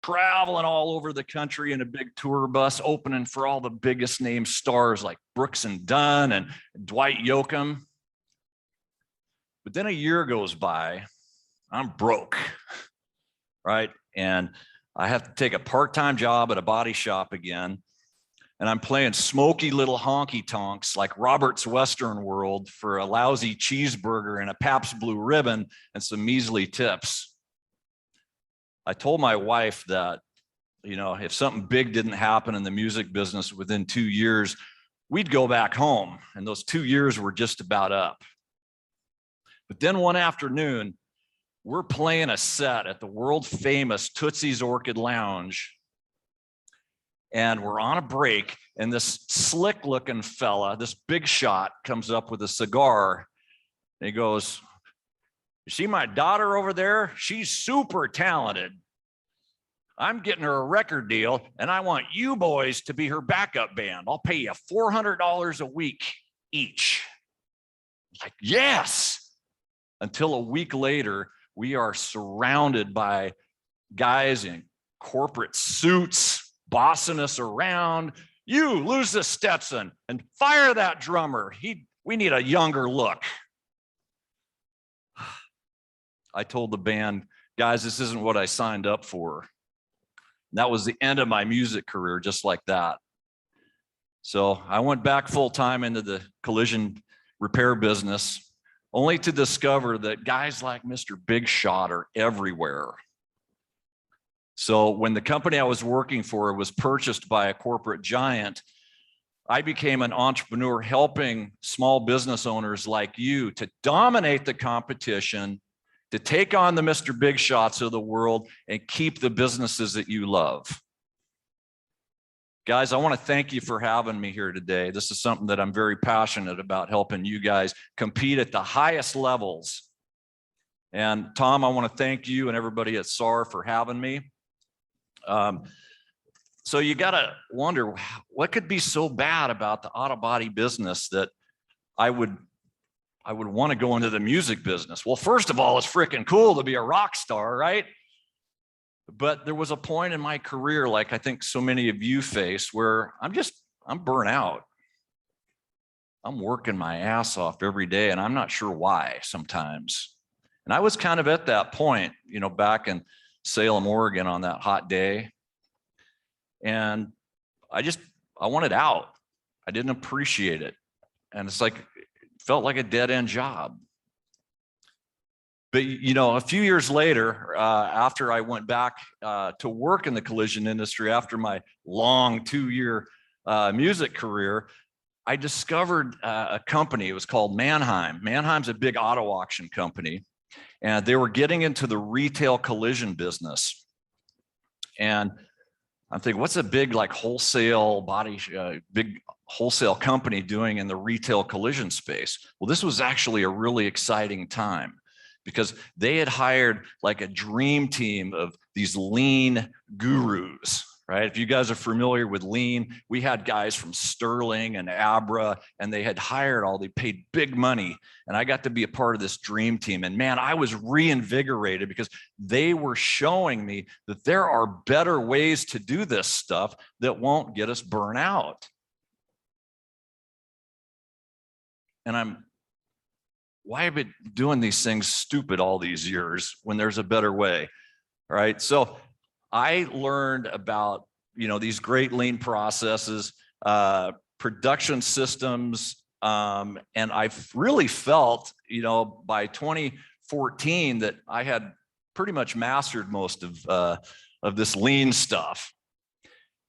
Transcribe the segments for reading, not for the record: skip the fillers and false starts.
traveling all over the country in a big tour bus, opening for all the biggest name stars like Brooks and Dunn and Dwight Yoakam. But then a year goes by, I'm broke, right? And I have to take a part-time job at a body shop again. And I'm playing smoky little honky tonks like Robert's Western World for a lousy cheeseburger and a Pabst Blue Ribbon and some measly tips. I told my wife that, if something big didn't happen in the music business within 2 years, we'd go back home. And those 2 years were just about up. But then one afternoon, we're playing a set at the world famous Tootsie's Orchid Lounge. And we're on a break, and this slick looking fella, this big shot, comes up with a cigar. And he goes, "You see my daughter over there? She's super talented. I'm getting her a record deal, and I want you boys to be her backup band. I'll pay you $400 a week each." Like, yes. Until a week later, we are surrounded by guys in corporate suits, bossing us around. "You lose the Stetson and fire that drummer. We need a younger look." I told the band, "Guys, this isn't what I signed up for." And that was the end of my music career, just like that. So I went back full time into the collision repair business, only to discover that guys like Mr. Big Shot are everywhere. So when the company I was working for was purchased by a corporate giant, I became an entrepreneur helping small business owners like you to dominate the competition, to take on the Mr. Big Shots of the world and keep the businesses that you love. Guys, I want to thank you for having me here today. This is something that I'm very passionate about, helping you guys compete at the highest levels. And Tom, I want to thank you and everybody at SAR for having me. So you got to wonder, what could be so bad about the auto body business that I would want to go into the music business? Well, first of all, it's freaking cool to be a rock star, right? But there was a point in my career, like I think so many of you face, where I'm burnt out. I'm working my ass off every day, and I'm not sure why sometimes. And I was kind of at that point, back in Salem, Oregon on that hot day. And I wanted out. I didn't appreciate it. And it's like, it felt like a dead end job. But, a few years later, after I went back to work in the collision industry after my long 2-year music career, I discovered a company. It was called Mannheim. Mannheim's a big auto auction company, and they were getting into the retail collision business. And I'm thinking, what's a big wholesale big wholesale company doing in the retail collision space? Well, this was actually a really exciting time, because they had hired like a dream team of these lean gurus, right? If you guys are familiar with lean, we had guys from Sterling and Abra, and they paid big money. And I got to be a part of this dream team. And man, I was reinvigorated because they were showing me that there are better ways to do this stuff that won't get us burnt out. And why have I been doing these things stupid all these years when there's a better way, right? So I learned about, these great lean processes, production systems, and I really felt, by 2014 that I had pretty much mastered most of this lean stuff.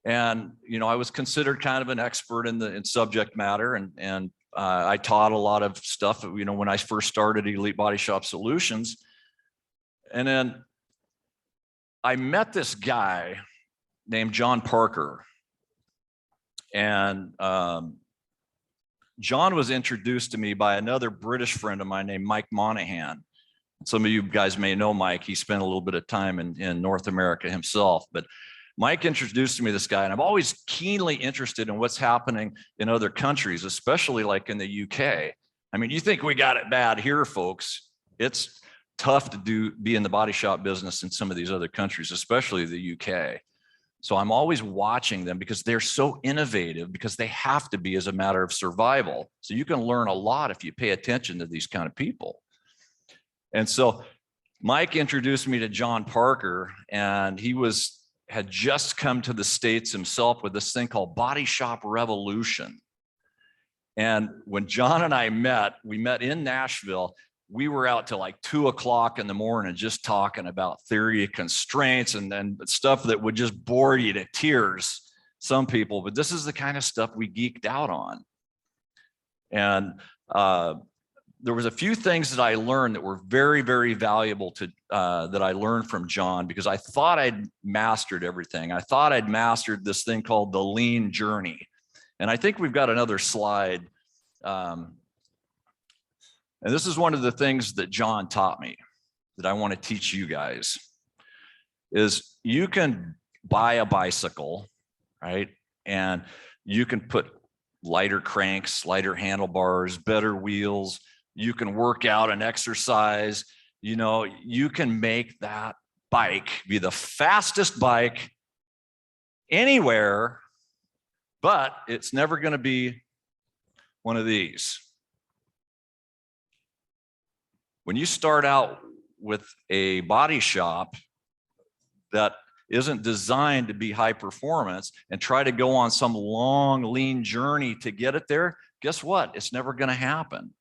And, I was considered kind of an expert in subject matter, and I taught a lot of stuff, when I first started Elite Body Shop Solutions. And then I met this guy named John Parker. And John was introduced to me by another British friend of mine named Mike Monahan. Some of you guys may know Mike. He spent a little bit of time in North America himself. But Mike introduced me to this guy, and I'm always keenly interested in what's happening in other countries, especially like in the UK. I mean, you think we got it bad here, folks. It's tough to be in the body shop business in some of these other countries, especially the UK. So I'm always watching them because they're so innovative, because they have to be as a matter of survival. So you can learn a lot if you pay attention to these kind of people. And so Mike introduced me to John Parker, and he had just come to the States himself with this thing called Body Shop Revolution. And when John and I met, we met in Nashville. We were out till like 2 o'clock in the morning just talking about theory of constraints and then stuff that would just bore you to tears, some people, but this is the kind of stuff we geeked out on. And there was a few things that I learned that were very, very valuable to that I learned from John, because I thought I'd mastered everything. I thought I'd mastered this thing called the lean journey. And I think we've got another slide. And this is one of the things that John taught me that I want to teach you guys, is you can buy a bicycle, right? And you can put lighter cranks, lighter handlebars, better wheels. You can work out and exercise. You know, you can make that bike be the fastest bike anywhere, but it's never going to be one of these. When you start out with a body shop that isn't designed to be high performance and try to go on some long, lean journey to get it there, guess what? It's never going to happen.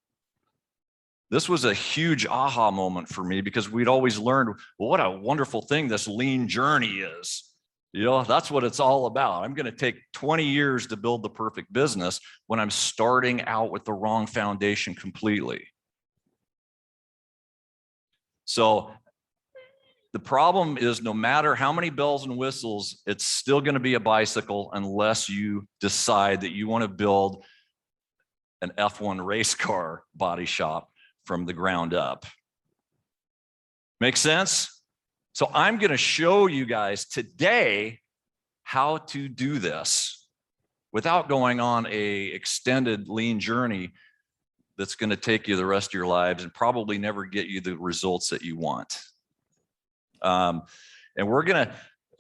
This was a huge aha moment for me, because we'd always learned, well, what a wonderful thing this lean journey is. You know, that's what it's all about. I'm going to take 20 years to build the perfect business when I'm starting out with the wrong foundation completely. So the problem is, no matter how many bells and whistles, it's still going to be a bicycle unless you decide that you want to build an F1 race car body shop from the ground up. Make sense? So I'm going to show you guys today how to do this without going on an extended lean journey that's going to take you the rest of your lives and probably never get you the results that you want. And we're going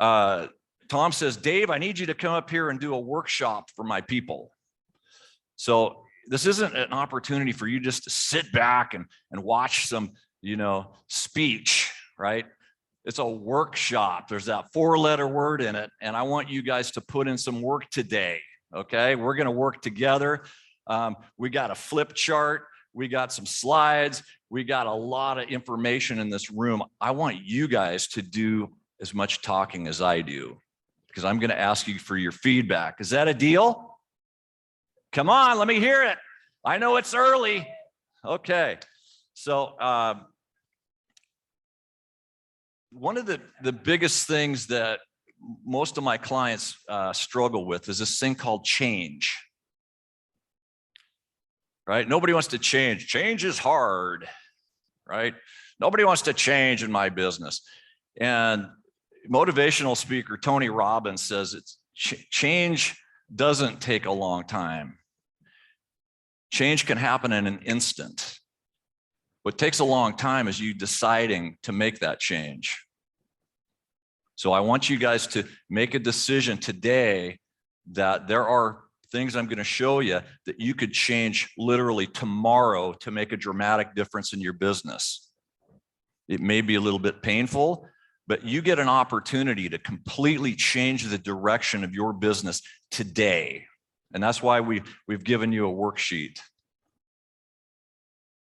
to, Tom says, Dave, I need you to come up here and do a workshop for my people. So this isn't an opportunity for you just to sit back and watch some, you know, speech, right? It's a workshop. There's that 4-letter word in it. And I want you guys to put in some work today. Okay. We're going to work together. We got a flip chart. We got some slides. We got a lot of information in this room. I want you guys to do as much talking as I do, because I'm going to ask you for your feedback. Is that a deal? Come on, let me hear it. I know it's early. Okay. So, one of the biggest things that most of my clients struggle with is this thing called change, right? Nobody wants to change. Change is hard, right? Nobody wants to change in my business. And motivational speaker Tony Robbins says change doesn't take a long time. Change can happen in an instant. What takes a long time is you deciding to make that change. So I want you guys to make a decision today that there are things I'm going to show you that you could change literally tomorrow to make a dramatic difference in your business. It may be a little bit painful, but you get an opportunity to completely change the direction of your business today. And that's why we've given you a worksheet.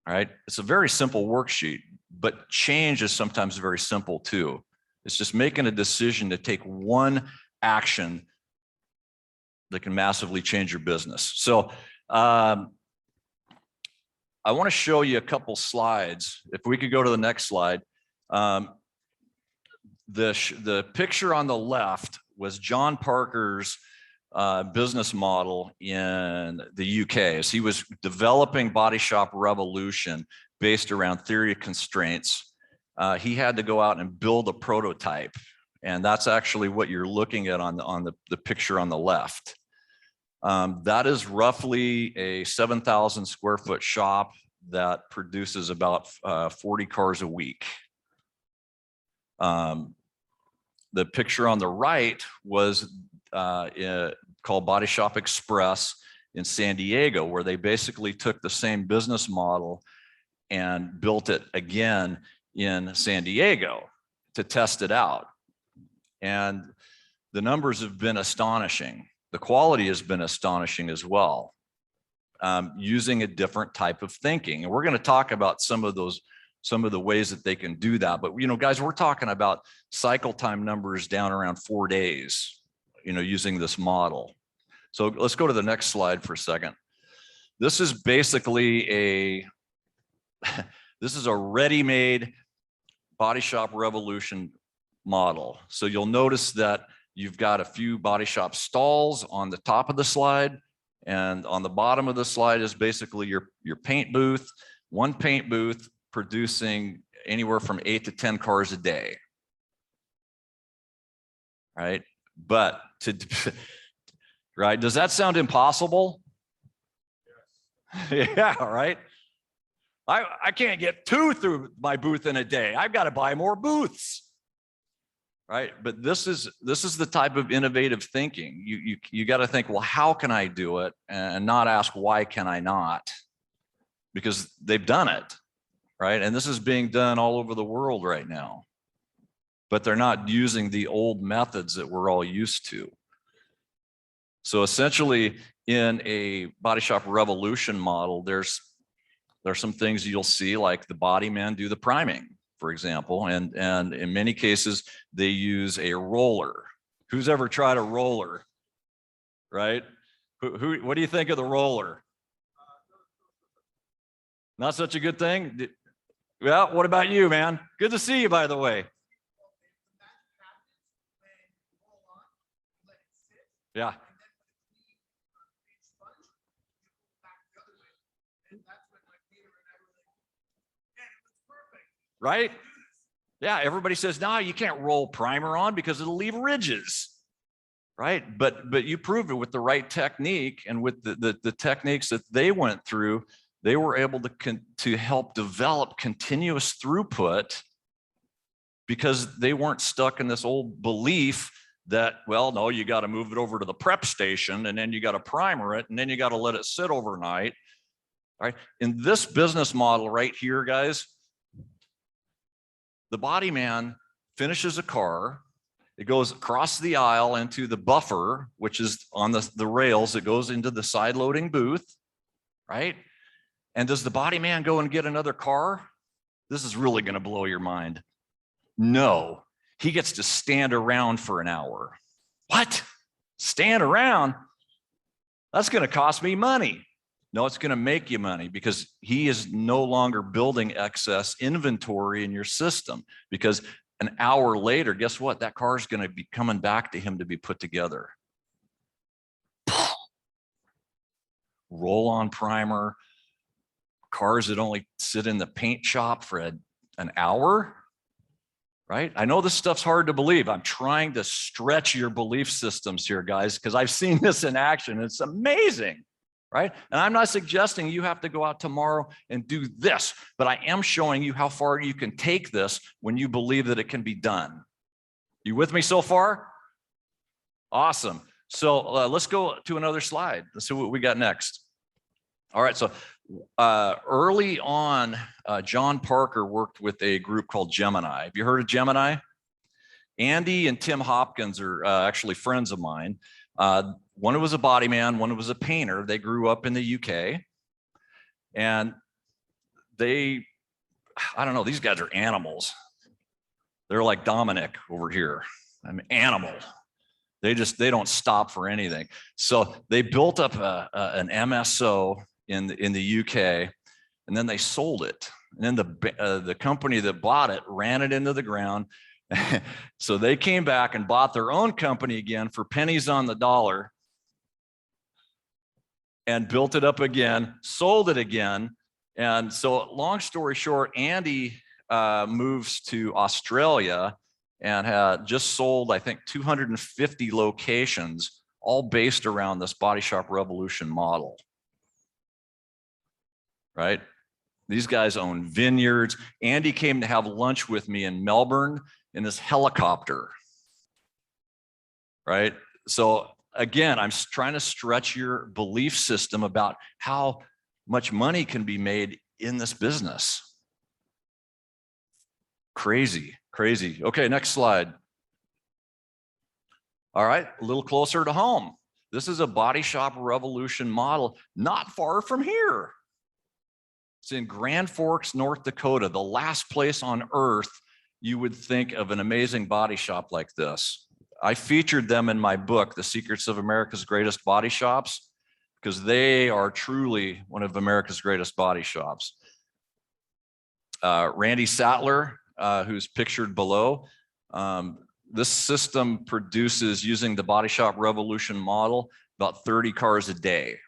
All right. It's a very simple worksheet, but change is sometimes very simple too. It's just making a decision to take one action that can massively change your business. So I want to show you a couple slides. If we could go to the next slide. The picture on the left was John Parker's business model in the UK, as he was developing Body Shop Revolution based around theory of constraints. He had to go out and build a prototype, and that's actually what you're looking at on the picture on the left. That is roughly a 7,000 square foot shop that produces about 40 cars a week. The picture on the right was called Body Shop Express in San Diego, where they basically took the same business model and built it again in San Diego to test it out. And the numbers have been astonishing. The quality has been astonishing as well, using a different type of thinking. And we're going to talk about some of the ways that they can do that. But, you know, guys, we're talking about cycle time numbers down around 4 days, you know, using this model. So let's go to the next slide for a second. This is basically this is a ready-made body shop revolution model. So you'll notice that you've got a few body shop stalls on the top of the slide, and on the bottom of the slide is basically your paint booth, one paint booth producing anywhere from 8 to 10 cars a day. Right? But right, does that sound impossible? Yes. Yeah, right. I can't get 2 through my booth in a day. I've got to buy more booths. Right? But this is the type of innovative thinking. You got to think, well, how can I do it, and not ask why can I not? Because they've done it, right? And this is being done all over the world right now. But they're not using the old methods that we're all used to. So essentially, in a body shop revolution model, there's some things you'll see, like the body men do the priming, for example, and in many cases they use a roller. Who's ever tried a roller, right? What do you think of the roller? Not such a good thing? Well, what about you, man? Good to see you, by the way. Yeah. Right? Yeah, everybody says, no, you can't roll primer on because it'll leave ridges. Right? But you prove it with the right technique, and with the techniques that they went through, they were able to help develop continuous throughput, because they weren't stuck in this old belief that, well, no, you got to move it over to the prep station, and then you got to primer it, and then you got to let it sit overnight. All right? In this business model right here, guys, the body man finishes a car, it goes across the aisle into the buffer, which is on the rails, it goes into the side loading booth, right? And does the body man go and get another car? This is really going to blow your mind. No, he gets to stand around for an hour. What? Stand around? That's going to cost me money. No, it's going to make you money, because he is no longer building excess inventory in your system, because an hour later, guess what? That car is going to be coming back to him to be put together. Roll-on primer, cars that only sit in the paint shop for an hour, right? I know this stuff's hard to believe. I'm trying to stretch your belief systems here, guys, because I've seen this in action. It's amazing. Right? And I'm not suggesting you have to go out tomorrow and do this, but I am showing you how far you can take this when you believe that it can be done. You with me so far? Awesome. So let's go to another slide. Let's see what we got next. All right. So early on, John Parker worked with a group called Gemini. Have you heard of Gemini? Andy and Tim Hopkins are actually friends of mine. One was a body man, one was a painter. They grew up in the UK, and I don't know, these guys are animals. They're like Dominic over here. I'm an animal. They don't stop for anything. So they built up an MSO in the UK, and then they sold it. And then the company that bought it ran it into the ground. So they came back and bought their own company again for pennies on the dollar, and built it up again, sold it again. And so long story short, Andy moves to Australia and had just sold, I think, 250 locations, all based around this body shop revolution model. Right? These guys own vineyards. Andy came to have lunch with me in Melbourne in this helicopter, right? So again, I'm trying to stretch your belief system about how much money can be made in this business. Crazy, crazy. Okay, next slide. All right, a little closer to home. This is a body shop revolution model not far from here. It's in Grand Forks, North Dakota, the last place on earth you would think of an amazing body shop like this. I featured them in my book, The Secrets of America's Greatest Body Shops, because they are truly one of America's greatest body shops. Randy Sattler, who's pictured below, this system produces, using the body shop revolution model, about 30 cars a day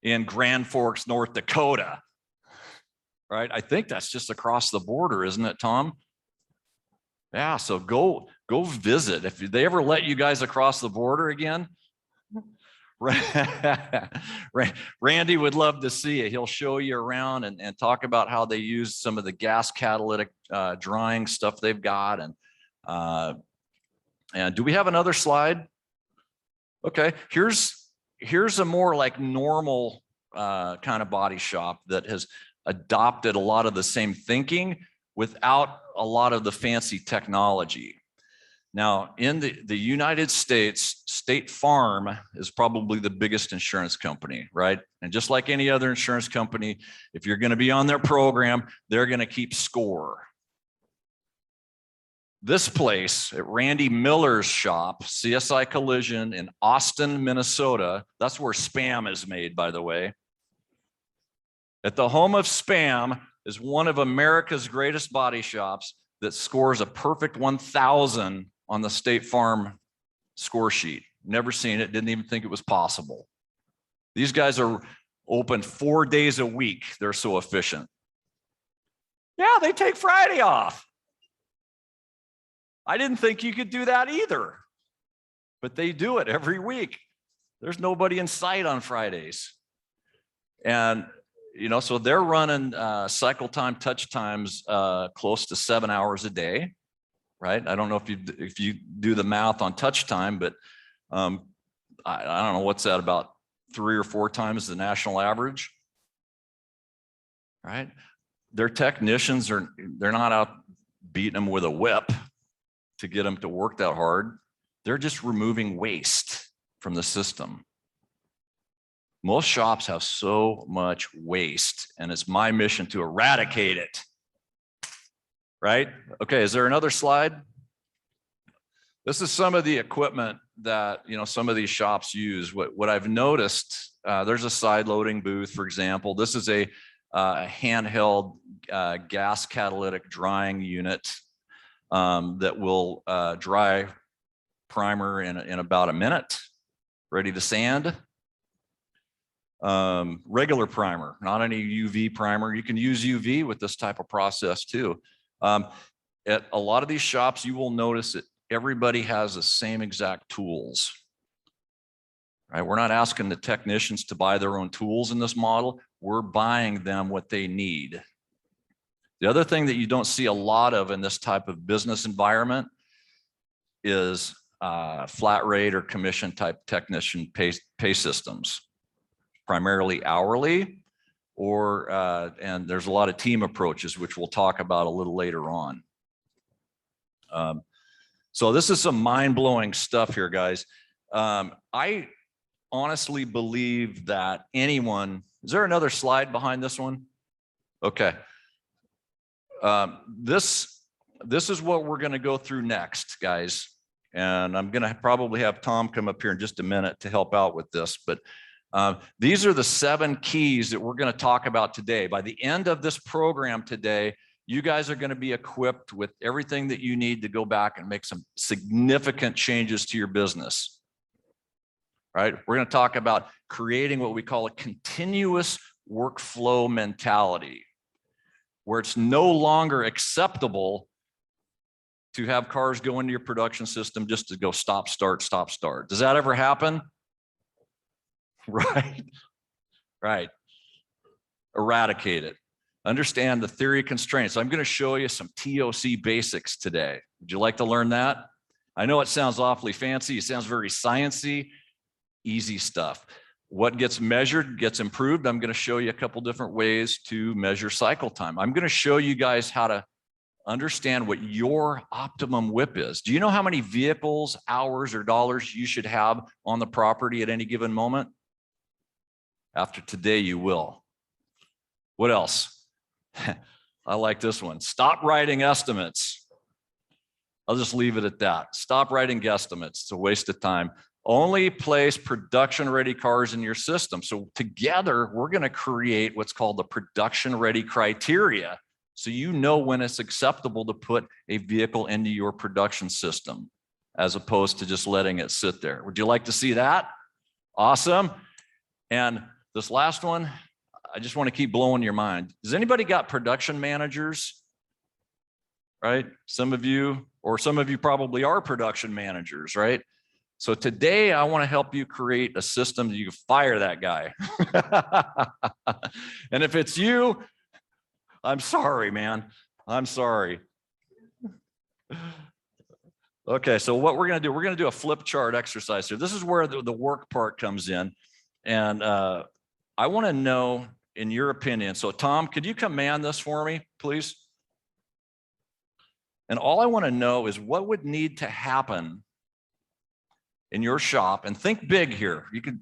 in Grand Forks, North Dakota, right? I think that's just across the border, isn't it, Tom? Yeah, so go visit. If they ever let you guys across the border again, Randy would love to see it. He'll show you around and talk about how they use some of the gas catalytic drying stuff they've got. And do we have another slide? Okay, here's a more like normal kind of body shop that has adopted a lot of the same thinking without a lot of the fancy technology. Now, in the United States, State Farm is probably the biggest insurance company, right? And just like any other insurance company, if you're going to be on their program, they're going to keep score. This place at Randy Miller's shop, CSI Collision in Austin, Minnesota, that's where Spam is made, by the way. At the home of Spam is one of America's greatest body shops that scores a perfect 1,000 on the State Farm score sheet. Never seen it, didn't even think it was possible. These guys are open 4 days a week. They're so efficient. Yeah, they take Friday off. I didn't think you could do that either, but they do it every week. There's nobody in sight on Fridays. And you know, so they're running cycle time, touch times close to 7 hours a day, right? I don't know if you do the math on touch time, but I don't know what's that, about 3 or 4 times the national average, right? Their technicians they're not out beating them with a whip to get them to work that hard. They're just removing waste from the system. Most shops have so much waste, and it's my mission to eradicate it, right? Okay, is there another slide? This is some of the equipment that, you know, some of these shops use. What I've noticed, there's a side loading booth, for example. This is a handheld gas catalytic drying unit that will dry primer in about a minute, ready to sand. Regular primer, not any UV primer. You can use UV with this type of process too. At a lot of these shops, you will notice that everybody has the same exact tools, right? We're not asking the technicians to buy their own tools in this model. We're buying them what they need. The other thing that you don't see a lot of in this type of business environment is flat rate or commission type technician pay systems. Primarily hourly, and there's a lot of team approaches, which we'll talk about a little later on. So this is some mind-blowing stuff here, guys. I honestly believe that anyone, is there another slide behind this one? Okay. This is what we're going to go through next, guys. And I'm going to probably have Tom come up here in just a minute to help out with this, but these are the 7 keys that we're going to talk about today. By the end of this program today, you guys are going to be equipped with everything that you need to go back and make some significant changes to your business. Right? We're going to talk about creating what we call a continuous workflow mentality, where it's no longer acceptable to have cars go into your production system just to go stop, start, stop, start. Does that ever happen? Right, right. eradicate it. Understand the theory of constraints. I'm going to show you some TOC basics today. Would you like to learn that? I know it sounds awfully fancy. It sounds very sciencey, easy stuff. What gets measured gets improved. I'm going to show you a couple different ways to measure cycle time. I'm going to show you guys how to understand what your optimum WIP is. Do you know how many vehicles, hours, or dollars you should have on the property at any given moment? After today, you will. What else? I like this one. Stop writing estimates. I'll just leave it at that. Stop writing guesstimates. It's a waste of time. Only place production-ready cars in your system. So together, we're going to create what's called the production-ready criteria. So you know when it's acceptable to put a vehicle into your production system, as opposed to just letting it sit there. Would you like to see that? Awesome. And this last one, I just want to keep blowing your mind. Does anybody got production managers? Right? Some of you probably are production managers, right? So today I want to help you create a system that you can fire that guy. And if it's you, I'm sorry, man. I'm sorry. Okay, so what we're going to do a flip chart exercise here. This is where the work part comes in. And I want to know, in your opinion, so Tom, could you command this for me, please? And all I want to know is what would need to happen in your shop, and think big here. You could,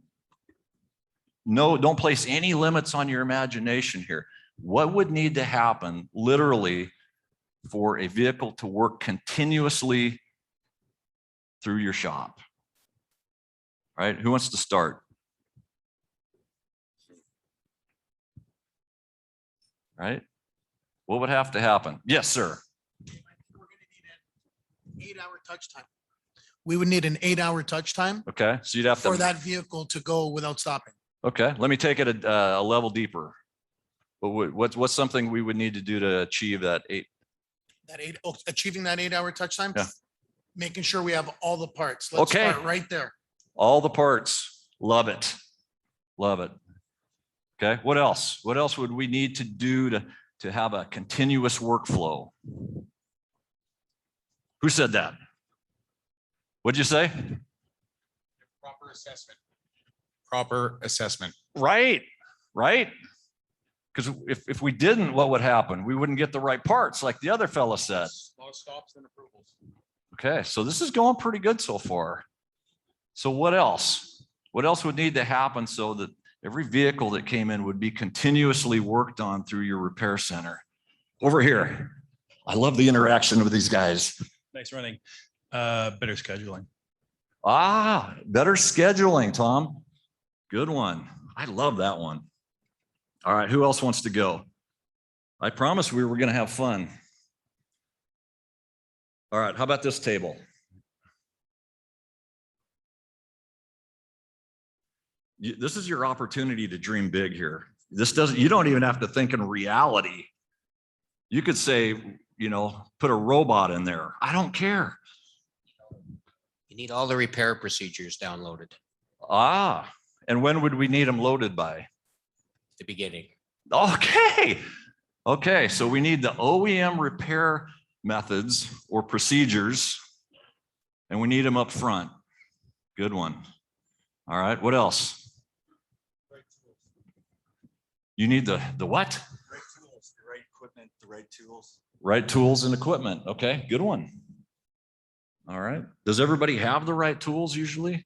no, don't place any limits on your imagination here. What would need to happen literally for a vehicle to work continuously through your shop? All right, who wants to start? Right? What would have to happen? Yes, sir. We're going to need an 8-hour touch time. We would need an 8-hour touch time. Okay, so you'd have to, for that vehicle to go without stopping. Okay, let me take it a level deeper. What's something we would need to do to achieve that Achieving that 8-hour touch time. Yeah. Making sure we have all the parts. Let's Okay. start right there. All the parts. Love it. Love it. Okay, what else? What else would we need to do to have a continuous workflow? Who said that? What'd you say? Proper assessment. Proper assessment. Right, right. Because if we didn't, what would happen? We wouldn't get the right parts, like the other fella said. A lot of stops and approvals. Okay, so this is going pretty good so far. So what else? What else would need to happen so that every vehicle that came in would be continuously worked on through your repair center? Over here. I love the interaction with these guys. Nice running. Better scheduling. Ah, better scheduling, Tom. Good one. I love that one. All right, who else wants to go? I promised we were going to have fun. All right, how about this table? This is your opportunity to dream big here. You don't even have to think in reality. You could say, put a robot in there. I don't care. You need all the repair procedures downloaded Ah, and when would we need them loaded by? at the beginning. Okay. Okay, so we need the OEM repair methods or procedures, and we need them up front. Good one. All right, what else? You need the what? Right tools, the right equipment, the right tools. Right tools and equipment. Okay, good one. All right. Does everybody have the right tools usually?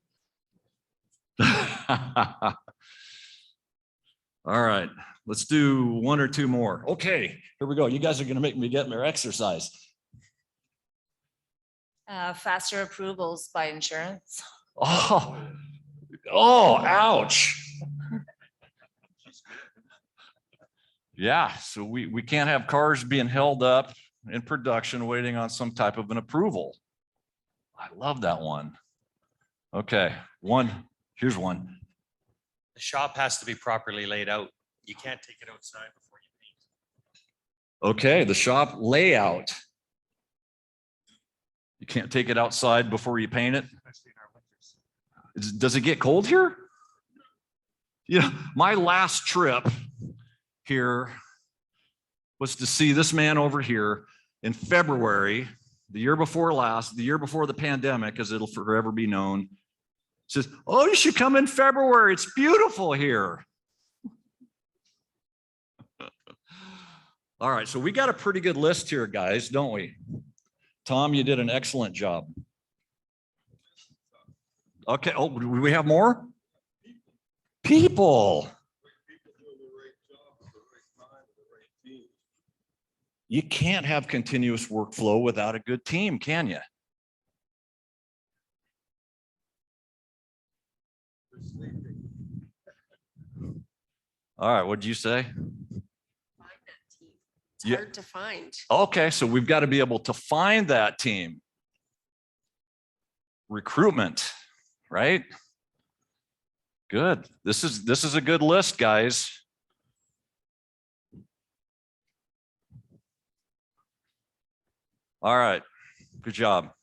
All right. Let's do one or two more. Okay, here we go. You guys are going to make me get more exercise. Faster approvals by insurance. Oh, ouch. Yeah, so we can't have cars being held up in production waiting on some type of an approval. I love that one. Okay, here's one. The shop has to be properly laid out. You can't take it outside before you paint. Okay, the shop layout. You can't take it outside before you paint it. Especially in our winters. Does it get cold here? Yeah, my last trip here was to see this man over here in February, the year before last, the year before the pandemic, as it'll forever be known, says, oh, you should come in February. It's beautiful here. All right, so we got a pretty good list here, guys, don't we? Tom, you did an excellent job. Okay, oh, do we have more? People. You can't have continuous workflow without a good team, can you? All right, what'd you say? It's Yeah. hard to find. Okay, so we've got to be able to find that team. Recruitment, right? Good. This is a good list, guys. All right, good job.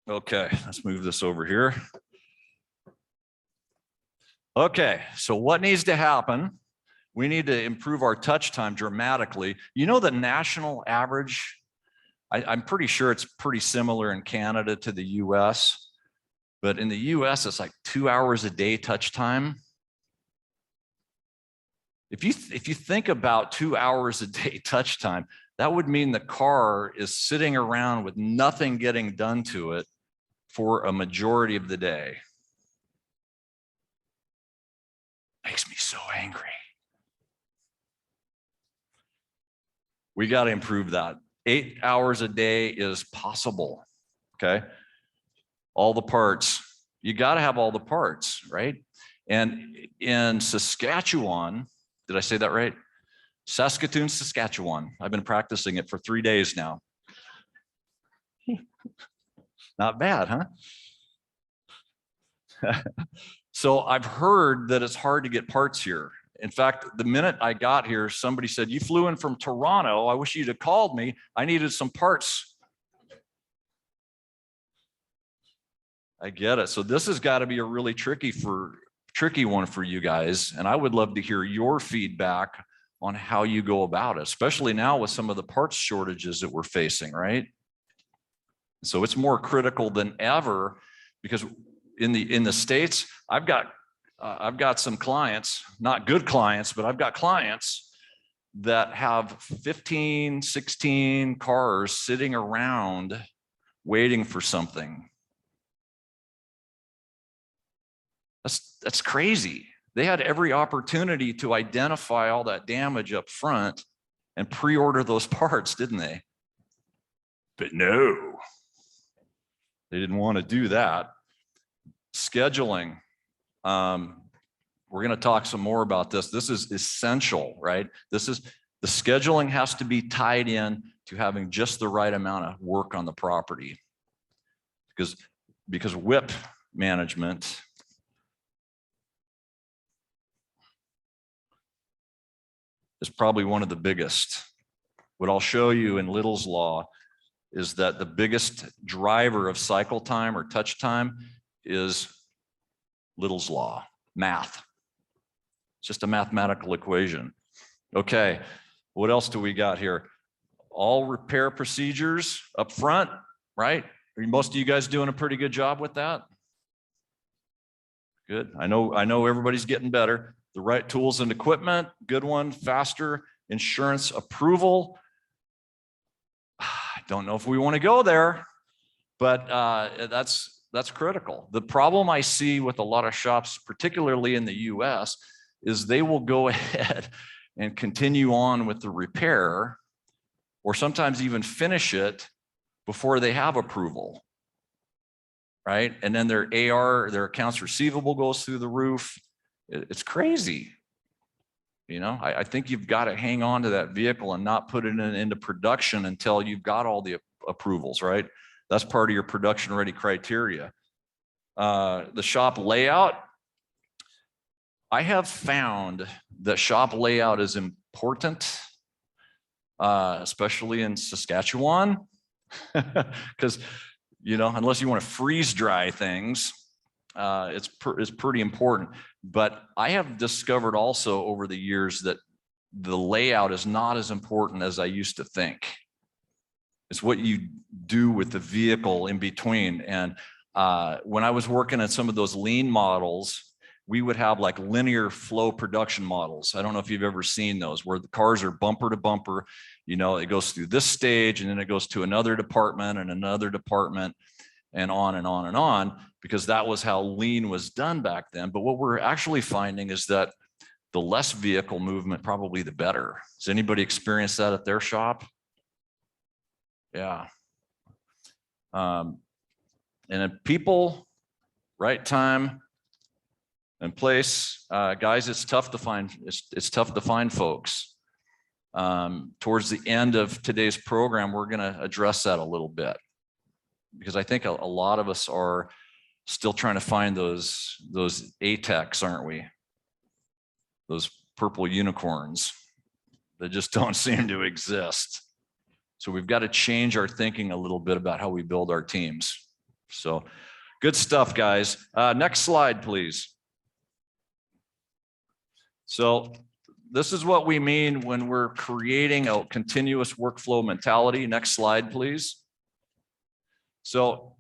Okay, let's move this over here. Okay, so what needs to happen? We need to improve our touch time dramatically. You know, the national average, I'm pretty sure it's pretty similar in Canada to the US, but in the US, it's like 2 hours a day touch time. If you think about 2 hours a day touch time, that would mean the car is sitting around with nothing getting done to it for a majority of the day. Makes me so angry. We got to improve that. 8 hours a day is possible. Okay. All the parts, you got to have all the parts, right? And in Saskatchewan, did I say that right? Saskatoon, Saskatchewan. I've been practicing it for 3 days now. Not bad, huh? So I've heard that it's hard to get parts here. In fact, the minute I got here, somebody said, you flew in from Toronto. I wish you'd have called me. I needed some parts. I get it. So this has got to be a really tricky one for you guys. And I would love to hear your feedback on how you go about it, especially now with some of the parts shortages that we're facing, right? So it's more critical than ever because in the States, I've got some clients, not good clients, but I've got clients that have 15, 16 cars sitting around waiting for something. That's crazy. They had every opportunity to identify all that damage up front and pre-order those parts, didn't they? But no, they didn't want to do that. Scheduling. We're going to talk some more about this. This is essential, right? The scheduling has to be tied in to having just the right amount of work on the property. Because WIP management is probably one of the biggest. What I'll show you in Little's Law is that the biggest driver of cycle time or touch time is Little's Law, math. It's just a mathematical equation. Okay, what else do we got here? All repair procedures up front, right? Are most of you guys doing a pretty good job with that? Good. I know everybody's getting better. The right tools and equipment, good one, faster insurance approval. I don't know if we want to go there, but that's critical. The problem I see with a lot of shops, particularly in the US, is they will go ahead and continue on with the repair or sometimes even finish it before they have approval, right? And then their AR, their accounts receivable goes through the roof. It's crazy. You know, I think you've got to hang on to that vehicle and not put it into production until you've got all the approvals, right? That's part of your production ready criteria. The shop layout. I have found that shop layout is important, especially in Saskatchewan, because, you know, unless you want to freeze dry things, It's pretty important. But I have discovered also over the years that the layout is not as important as I used to think. It's what you do with the vehicle in between. And when I was working at some of those lean models, we would have like linear flow production models. I don't know if you've ever seen those where the cars are bumper to bumper. You know, it goes through this stage and then it goes to another department and another department and on and on and on, because that was how lean was done back then. But what we're actually finding is that the less vehicle movement, probably the better. Has anybody experienced that at their shop? Yeah. And then people, right time and place, guys, it's tough to find. It's tough to find folks. Towards the end of today's program, we're going to address that a little bit, because I think a lot of us are still trying to find those ATECs, aren't we? Those purple unicorns that just don't seem to exist. So we've got to change our thinking a little bit about how we build our teams. So good stuff, guys. Next slide, please. So this is what we mean when we're creating a continuous workflow mentality. Next slide, please. So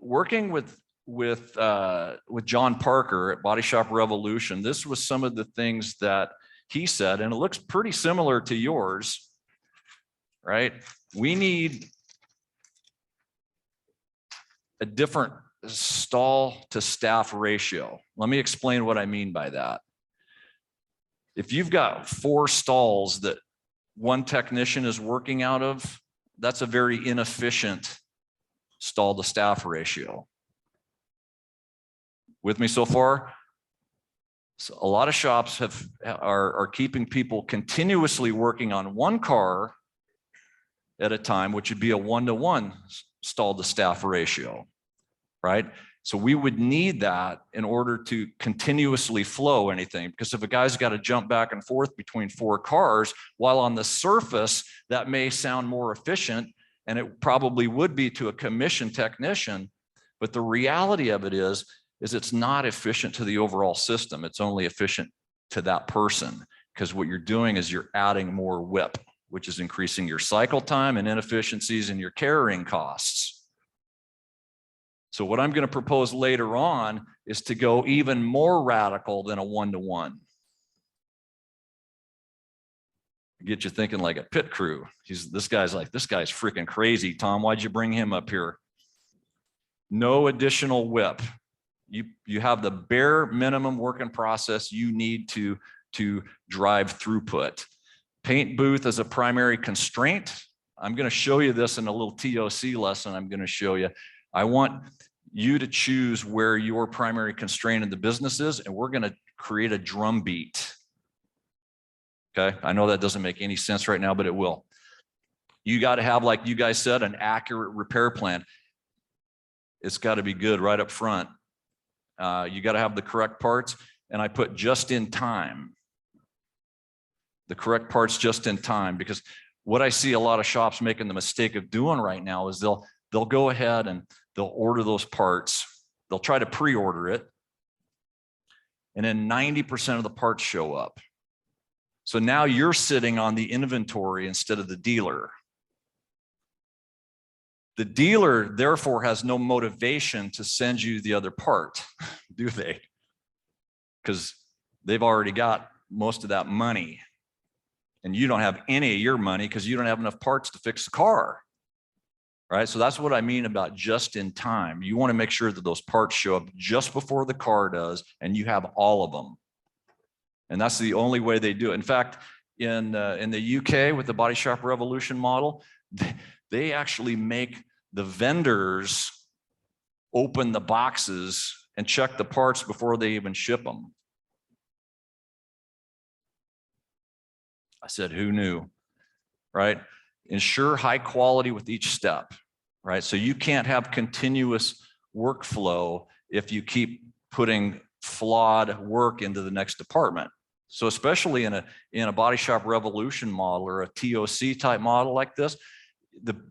working with John Parker at Body Shop Revolution, this was some of the things that he said, and it looks pretty similar to yours, right? We need a different stall to staff ratio. Let me explain what I mean by that. If you've got 4 stalls that one technician is working out of, that's a very inefficient stall to staff ratio. With me so far? So a lot of shops are keeping people continuously working on one car at a time, which would be a 1-to-1 stall to staff ratio, right? So we would need that in order to continuously flow anything, because if a guy's got to jump back and forth between 4 cars, while on the surface that may sound more efficient, and it probably would be to a commissioned technician, but the reality of it is it's not efficient to the overall system. It's only efficient to that person, because what you're doing is you're adding more WIP, which is increasing your cycle time and inefficiencies and your carrying costs. So what I'm going to propose later on is to go even more radical than a 1-to-1. Get you thinking like a pit crew. This guy's freaking crazy. Tom, why'd you bring him up here? No additional WIP. You have the bare minimum working process you need to drive throughput. Paint booth as a primary constraint. I'm going to show you this in a little TOC lesson. I'm going to show you. I want you to choose where your primary constraint in the business is, and we're going to create a drum beat. Okay, I know that doesn't make any sense right now, but it will. You got to have, like you guys said, an accurate repair plan. It's got to be good right up front. You got to have the correct parts, and I put just in time. The correct parts just in time, because what I see a lot of shops making the mistake of doing right now is they'll go ahead and they'll order those parts. They'll try to pre-order it, and then 90% of the parts show up. So now you're sitting on the inventory instead of the dealer. The dealer, therefore, has no motivation to send you the other part, do they? Because they've already got most of that money, and you don't have any of your money because you don't have enough parts to fix the car. Right? So that's what I mean about just in time. You want to make sure that those parts show up just before the car does, and you have all of them. And that's the only way they do it. In fact, in the UK with the Body Shop Revolution model, they actually make the vendors open the boxes and check the parts before they even ship them. I said, who knew, right? Ensure high quality with each step, right? So you can't have continuous workflow if you keep putting flawed work into the next department. So especially in a Body Shop Revolution model or a TOC type model like this,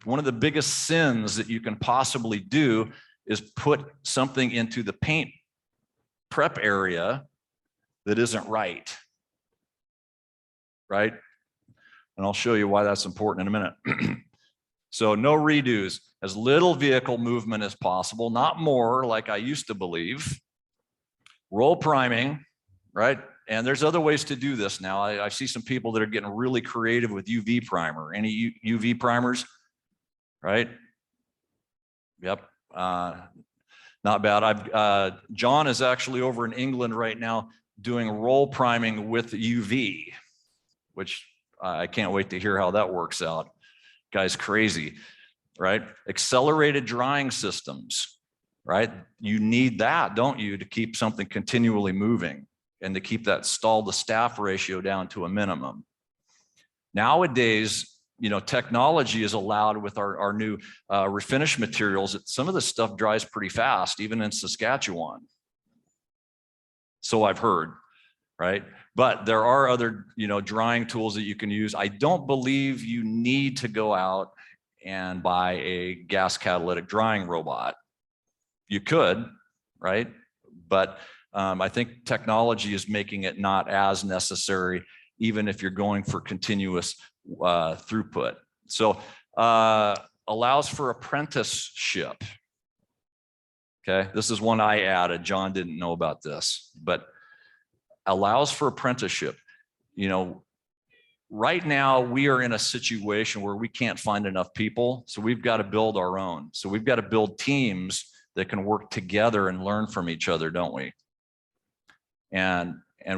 one of the biggest sins that you can possibly do is put something into the paint prep area that isn't right. Right? And I'll show you why that's important in a minute. So no redos, as little vehicle movement as possible, not more like I used to believe. Roll priming, right? And there's other ways to do this now. I see some people that are getting really creative with UV primer. Any UV primers, right? Yep. Not bad. John is actually over in England right now doing roll priming with UV, which I can't wait to hear how that works out. Guy's crazy, right? Accelerated drying systems, right? You need that, don't you, to keep something continually moving and to keep that stall to staff ratio down to a minimum. Nowadays, you know, technology is allowed with our new refinish materials. Some of this stuff dries pretty fast, even in Saskatchewan. So I've heard, right? But there are other, you know, drying tools that you can use. I don't believe you need to go out and buy a gas catalytic drying robot. You could, right? But I think technology is making it not as necessary, even if you're going for continuous throughput. So allows for apprenticeship. Okay, this is one I added. John didn't know about this, but allows for apprenticeship. You know, right now we are in a situation where we can't find enough people, so we've got to build our own. So we've got to build teams that can work together and learn from each other, don't we? And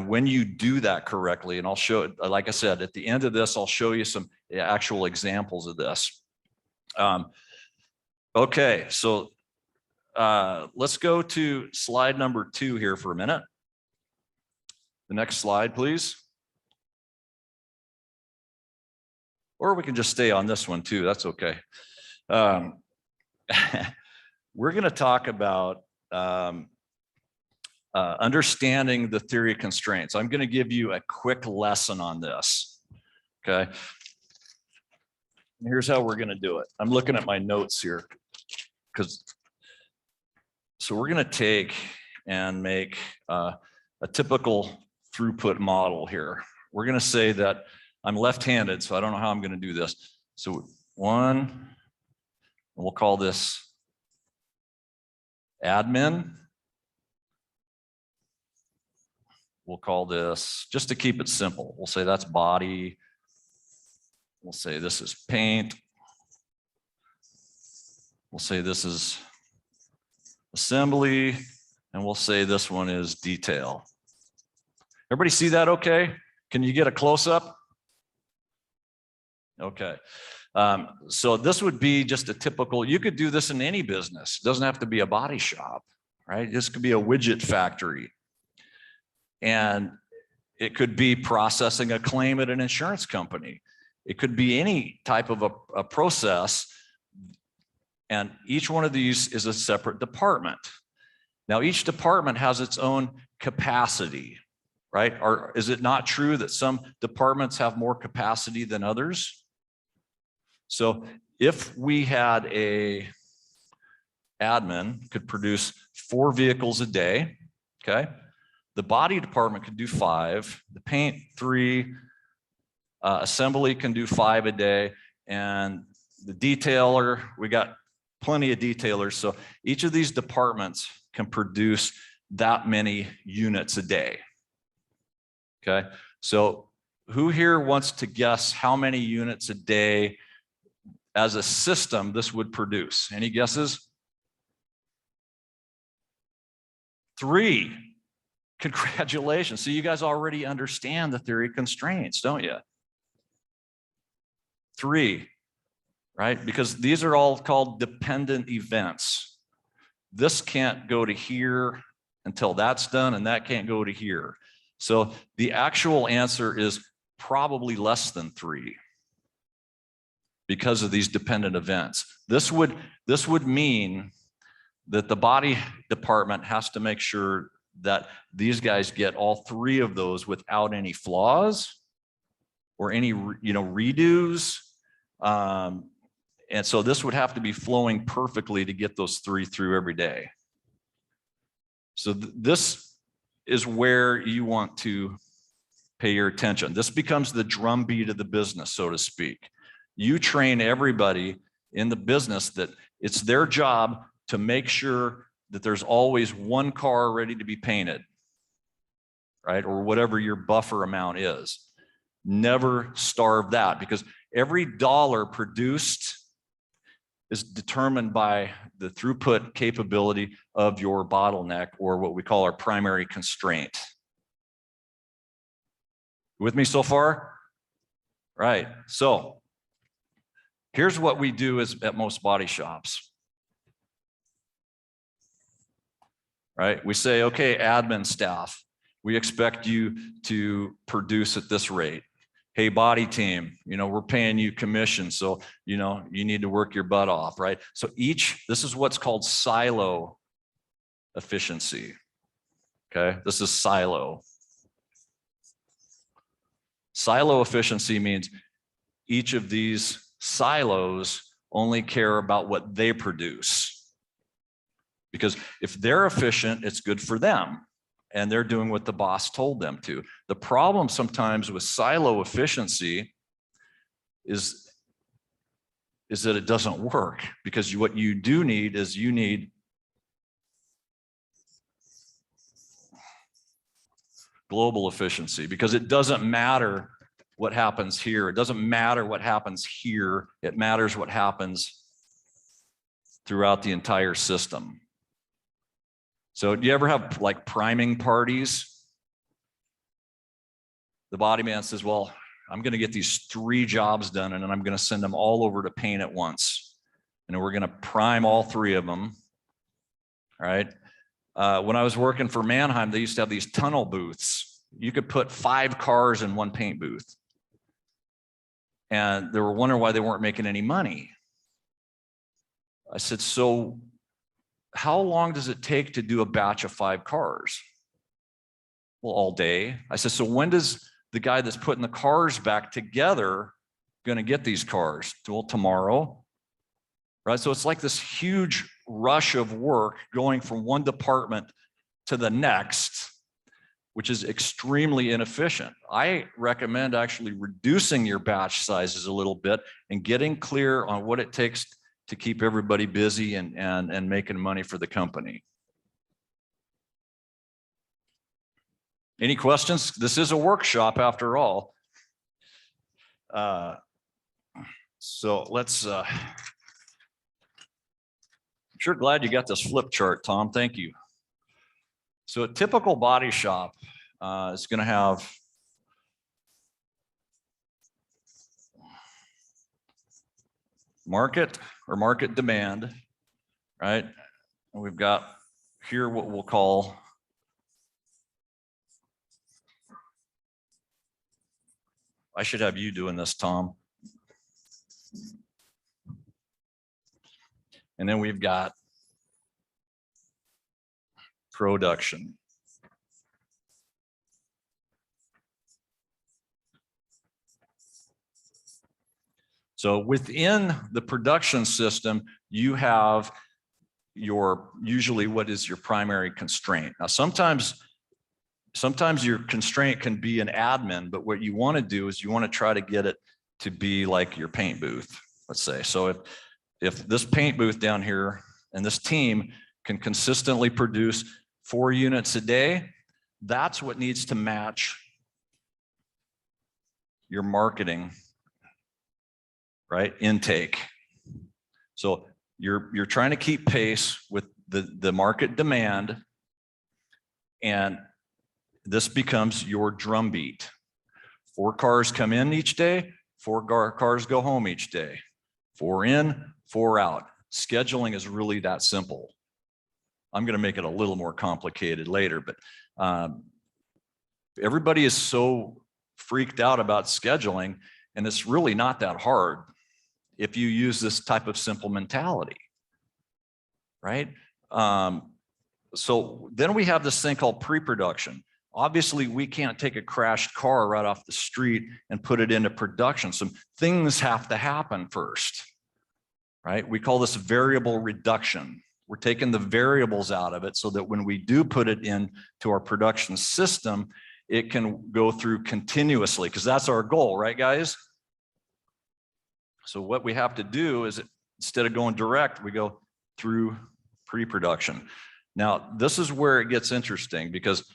when you do that correctly, and I'll show, like I said, at the end of this, I'll show you some actual examples of this. Okay, so let's go to slide number 2 here for a minute. The next slide, please. Or we can just stay on this one too, that's okay. We're gonna talk about understanding the theory of constraints. I'm gonna give you a quick lesson on this, okay? And here's how we're gonna do it. I'm looking at my notes here, so we're gonna take and make a typical throughput model here. We're gonna say that I'm left-handed, so I don't know how I'm gonna do this. So 1, and we'll call this admin. We'll call this, just to keep it simple, we'll say that's body. We'll say this is paint. We'll say this is assembly, and we'll say this one is detail. Everybody see that okay? Can you get a close-up? Okay. So this would be just a typical, you could do this in any business. It doesn't have to be a body shop, right? This could be a widget factory. And it could be processing a claim at an insurance company. It could be any type of a process. And each one of these is a separate department. Now, each department has its own capacity, right? Or is it not true that some departments have more capacity than others? So if we had a admin could produce 4 vehicles a day, okay? The body department could do 5, the paint 3, assembly can do 5 a day, and the detailer, we got plenty of detailers. So each of these departments can produce that many units a day. Okay, so who here wants to guess how many units a day as a system this would produce? Any guesses? 3. Congratulations. So you guys already understand the theory of constraints, don't you? 3, right? Because these are all called dependent events. This can't go to here until that's done, and that can't go to here. So the actual answer is probably less than 3 because of these dependent events. This would mean that the body department has to make sure that these guys get all 3 of those without any flaws or any, redos. And so this would have to be flowing perfectly to get those 3 through every day. So this is where you want to pay your attention. This becomes the drumbeat of the business, so to speak. You train everybody in the business that it's their job to make sure that there's always one car ready to be painted, right? Or whatever your buffer amount is. Never starve that, because every dollar produced is determined by the throughput capability of your bottleneck, or what we call our primary constraint. With me so far? Right. So here's what we do at most body shops. Right? We say, okay, admin staff, we expect you to produce at this rate. Hey, body team, we're paying you commission, so, you need to work your butt off, right? So this is what's called silo efficiency. Okay, this is silo. Silo efficiency means each of these silos only care about what they produce. Because if they're efficient, it's good for them, and they're doing what the boss told them to. The problem sometimes with silo efficiency is that it doesn't work, because what you do need is you need global efficiency, because it doesn't matter what happens here. It doesn't matter what happens here. It matters what happens throughout the entire system. So do you ever have like priming parties? The body man says, well, I'm going to get these 3 jobs done, and then I'm going to send them all over to paint at once. And we're going to prime all 3 of them. All right. When I was working for Mannheim, they used to have these tunnel booths. You could put 5 cars in one paint booth. And they were wondering why they weren't making any money. I said, so how long does it take to do a batch of 5 cars? Well, all day. I said, so when does the guy that's putting the cars back together going to get these cars? Well, tomorrow. Right? So it's like this huge rush of work going from one department to the next, which is extremely inefficient. I recommend actually reducing your batch sizes a little bit and getting clear on what it takes to keep everybody busy and making money for the company. Any questions? This is a workshop after all. So let's, I'm sure glad you got this flip chart, Tom. Thank you. So a typical body shop is going to have market or market demand, right? And we've got here what we'll call I should have you doing this, Tom. And then we've got production. So within the production system, you have usually what is your primary constraint. Now, sometimes your constraint can be an admin, but what you want to do is you want to try to get it to be like your paint booth, let's say. So if this paint booth down here and this team can consistently produce 4 units a day, that's what needs to match your marketing, right? Intake. So you're trying to keep pace with the market demand, and this becomes your drumbeat. 4 cars come in each day, 4 cars go home each day. 4 in, 4 out. Scheduling is really that simple. I'm going to make it a little more complicated later, but everybody is so freaked out about scheduling, and it's really not that hard if you use this type of simple mentality, right? So then we have this thing called pre-production. Obviously, we can't take a crashed car right off the street and put it into production. Some things have to happen first, right? We call this variable reduction. We're taking the variables out of it so that when we do put it into our production system, it can go through continuously, because that's our goal, right, guys? So what we have to do is, instead of going direct, we go through pre-production. Now, this is where it gets interesting, because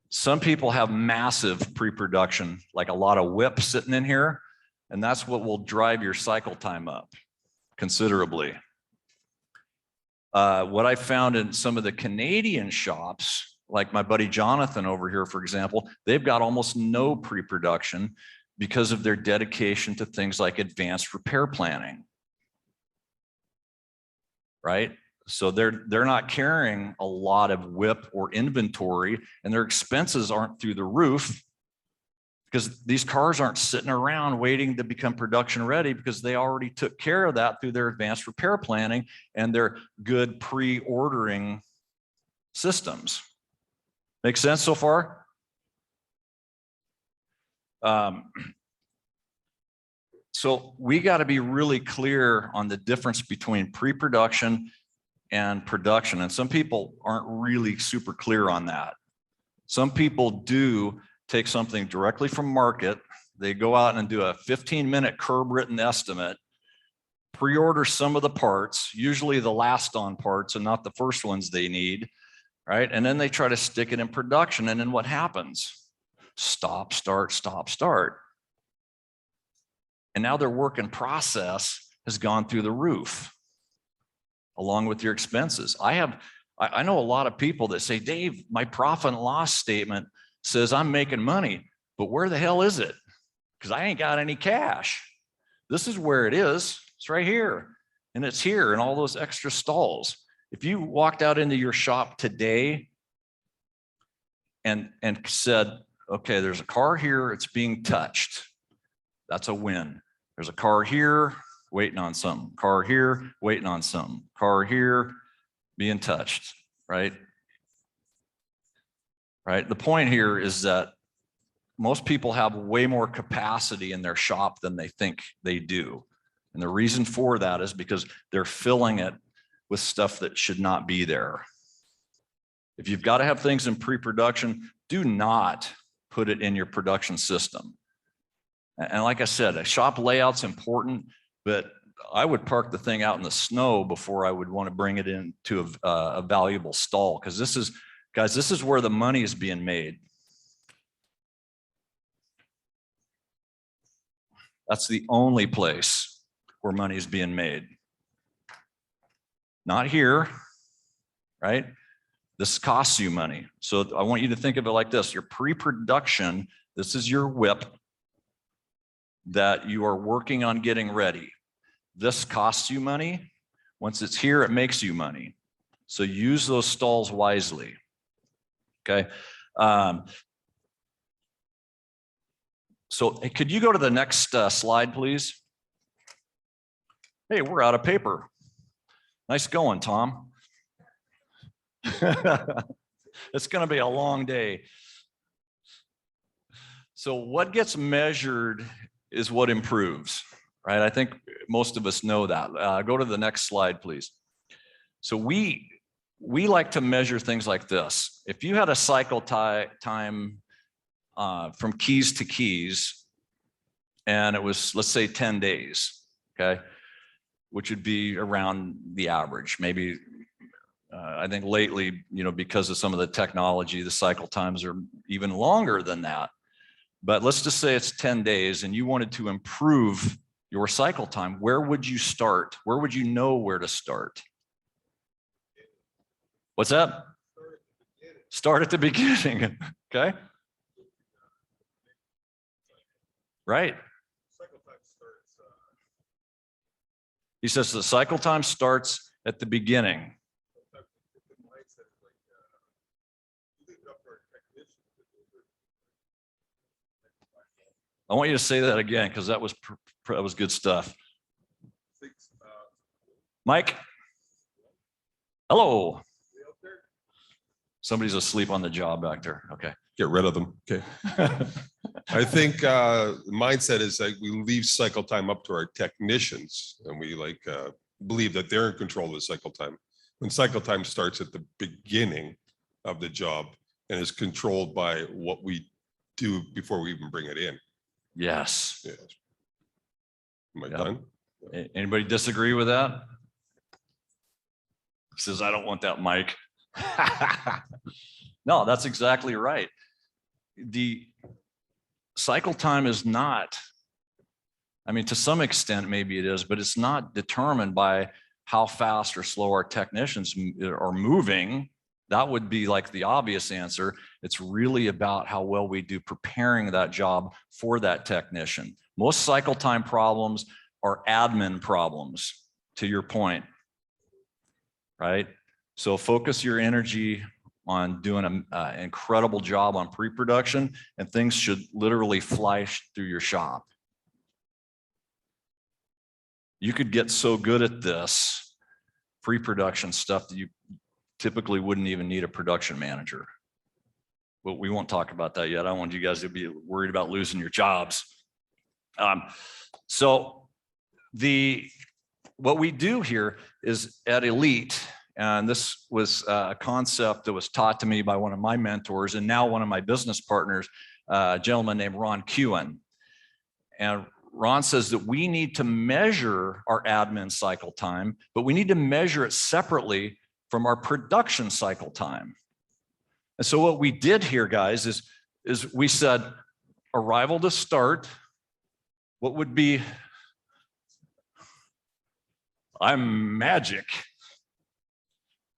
some people have massive pre-production, like a lot of whip sitting in here, and that's what will drive your cycle time up considerably. What I found in some of the Canadian shops, like my buddy Jonathan over here, for example, they've got almost no pre-production because of their dedication to things like advanced repair planning. Right? So they're not carrying a lot of WIP or inventory, and their expenses aren't through the roof, because these cars aren't sitting around waiting to become production ready, because they already took care of that through their advanced repair planning and their good pre-ordering systems. Make sense so far? So we got to be really clear on the difference between pre-production and production. And some people aren't really super clear on that. Some people do take something directly from market. They go out and do a 15-minute curb written estimate, pre-order some of the parts, usually the last on parts and not the first ones they need, right? And then they try to stick it in production. And then what happens? Stop, start, stop, start. And now their work in process has gone through the roof, along with your expenses. I know a lot of people that say, Dave, my profit and loss statement says I'm making money, but where the hell is it? Because I ain't got any cash. This is where it is. It's right here. And it's here in all those extra stalls. If you walked out into your shop today and said, okay, there's a car here, it's being touched. That's a win. There's a car here waiting on something, car here waiting on something, car here being touched, right? Right. The point here is that most people have way more capacity in their shop than they think they do. And the reason for that is because they're filling it with stuff that should not be there. If you've got to have things in pre-production, do not put it in your production system. And like I said, a shop layout's important, but I would park the thing out in the snow before I would want to bring it into a valuable stall, because this is, guys, this is where the money is being made. That's the only place where money is being made. Not here, right? This costs you money. So I want you to think of it like this. Your pre-production, this is your WIP that you are working on getting ready. This costs you money. Once it's here, it makes you money. So use those stalls wisely. Okay. So could you go to the next slide, please? Hey, we're out of paper. Nice going, Tom. It's going to be a long day. So what gets measured is what improves, right? I think most of us know that. Go to the next slide, please. So we like to measure things like this. If you had a cycle time from keys to keys, and it was, let's say 10 days, okay, which would be around the average. Maybe, I think lately, you know, because of some of the technology, the cycle times are even longer than that. But let's just say it's 10 days and you wanted to improve your cycle time. Where would you start? Where would you know where to start? What's that? Start at the beginning, okay? Right. He says the cycle time starts at the beginning. I want you to say that again, because that was good stuff. Mike? Hello. Somebody's asleep on the job back there. Okay. Get rid of them. Okay. I think mindset is like we leave cycle time up to our technicians, and we believe that they're in control of the cycle time. When cycle time starts at the beginning of the job and is controlled by what we do before we even bring it in. Yes. Yes. Am I Yeah. done? Anybody disagree with that? He says, I don't want that mic. No, that's exactly right. The cycle time is not, I mean, to some extent, maybe it is, but it's not determined by how fast or slow our technicians are moving. That would be like the obvious answer. It's really about how well we do preparing that job for that technician. Most cycle time problems are admin problems, to your point, right? So focus your energy on doing an incredible job on pre-production, and things should literally fly through your shop. You could get so good at this pre-production stuff that you typically wouldn't even need a production manager. But we won't talk about that yet. I don't want you guys to be worried about losing your jobs. So what we do here is at Elite, and this was a concept that was taught to me by one of my mentors and now one of my business partners, a gentleman named Ron Kewen. And Ron says that we need to measure our admin cycle time, but we need to measure it separately from our production cycle time. And so what we did here, guys, is we said arrival to start, what would be, I'm magic,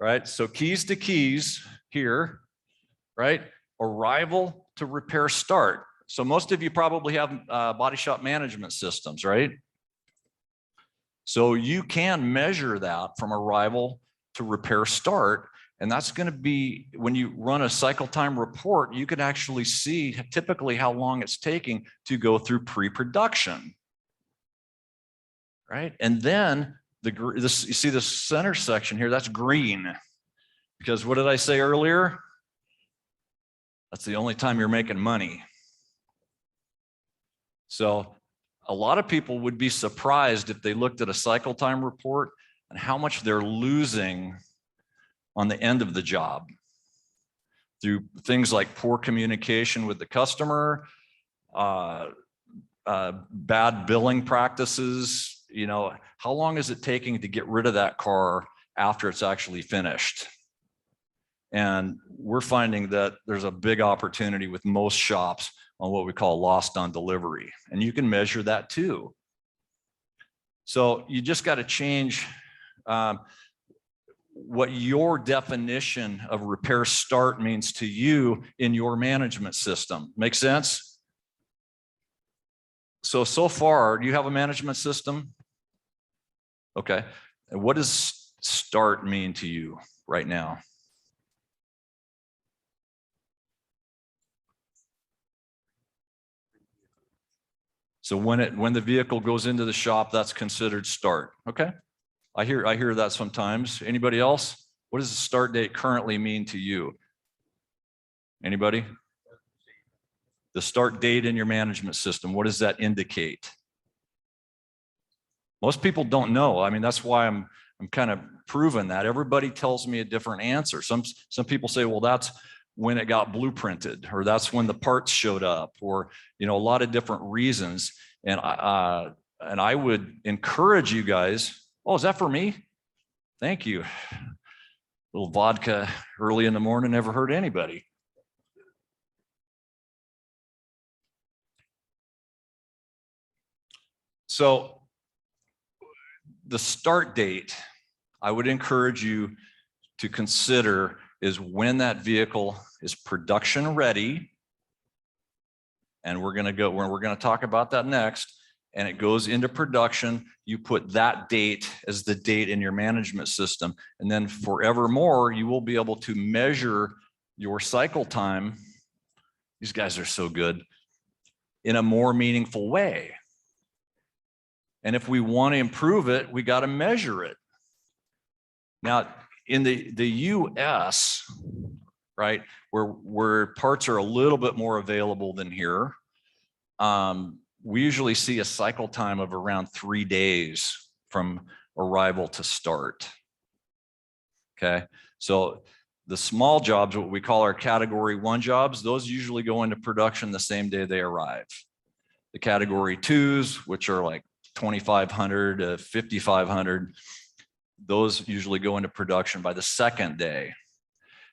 right? So keys to keys here, right? Arrival to repair start. So most of you probably have body shop management systems, right? So you can measure that from arrival to repair start. And that's going to be, when you run a cycle time report, you can actually see typically how long it's taking to go through pre-production, right? And then you see the center section here, that's green. Because what did I say earlier? That's the only time you're making money. So a lot of people would be surprised if they looked at a cycle time report and how much they're losing on the end of the job through things like poor communication with the customer, bad billing practices. You know, how long is it taking to get rid of that car after it's actually finished? And we're finding that there's a big opportunity with most shops on what we call lost on delivery. And you can measure that too. So you just got to change what your definition of repair start means to you in your management system. Make sense? So far, do you have a management system? Okay. And what does start mean to you right now? So when the vehicle goes into the shop, that's considered start. Okay. I hear that sometimes. Anybody else? What does the start date currently mean to you? Anybody? The start date in your management system, what does that indicate? Most people don't know. I mean, that's why I'm kind of proving that. Everybody tells me a different answer. Some people say, well, that's when it got blueprinted, or that's when the parts showed up, or, you know, a lot of different reasons. And I would encourage you guys. Oh, is that for me? Thank you. A little vodka early in the morning never hurt anybody. So the start date, I would encourage you to consider is when that vehicle is production ready. And we're going to talk about that next. And it goes into production, you put that date as the date in your management system. And then forevermore, you will be able to measure your cycle time. These guys are so good, in a more meaningful way. And if we want to improve it, we got to measure it. Now, in the US, right, where parts are a little bit more available than here, we usually see a cycle time of around 3 days from arrival to start. Okay, so the small jobs, what we call our category 1 jobs, those usually go into production the same day they arrive. The category 2s, which are like 2,500 to 5,500, those usually go into production by the second day.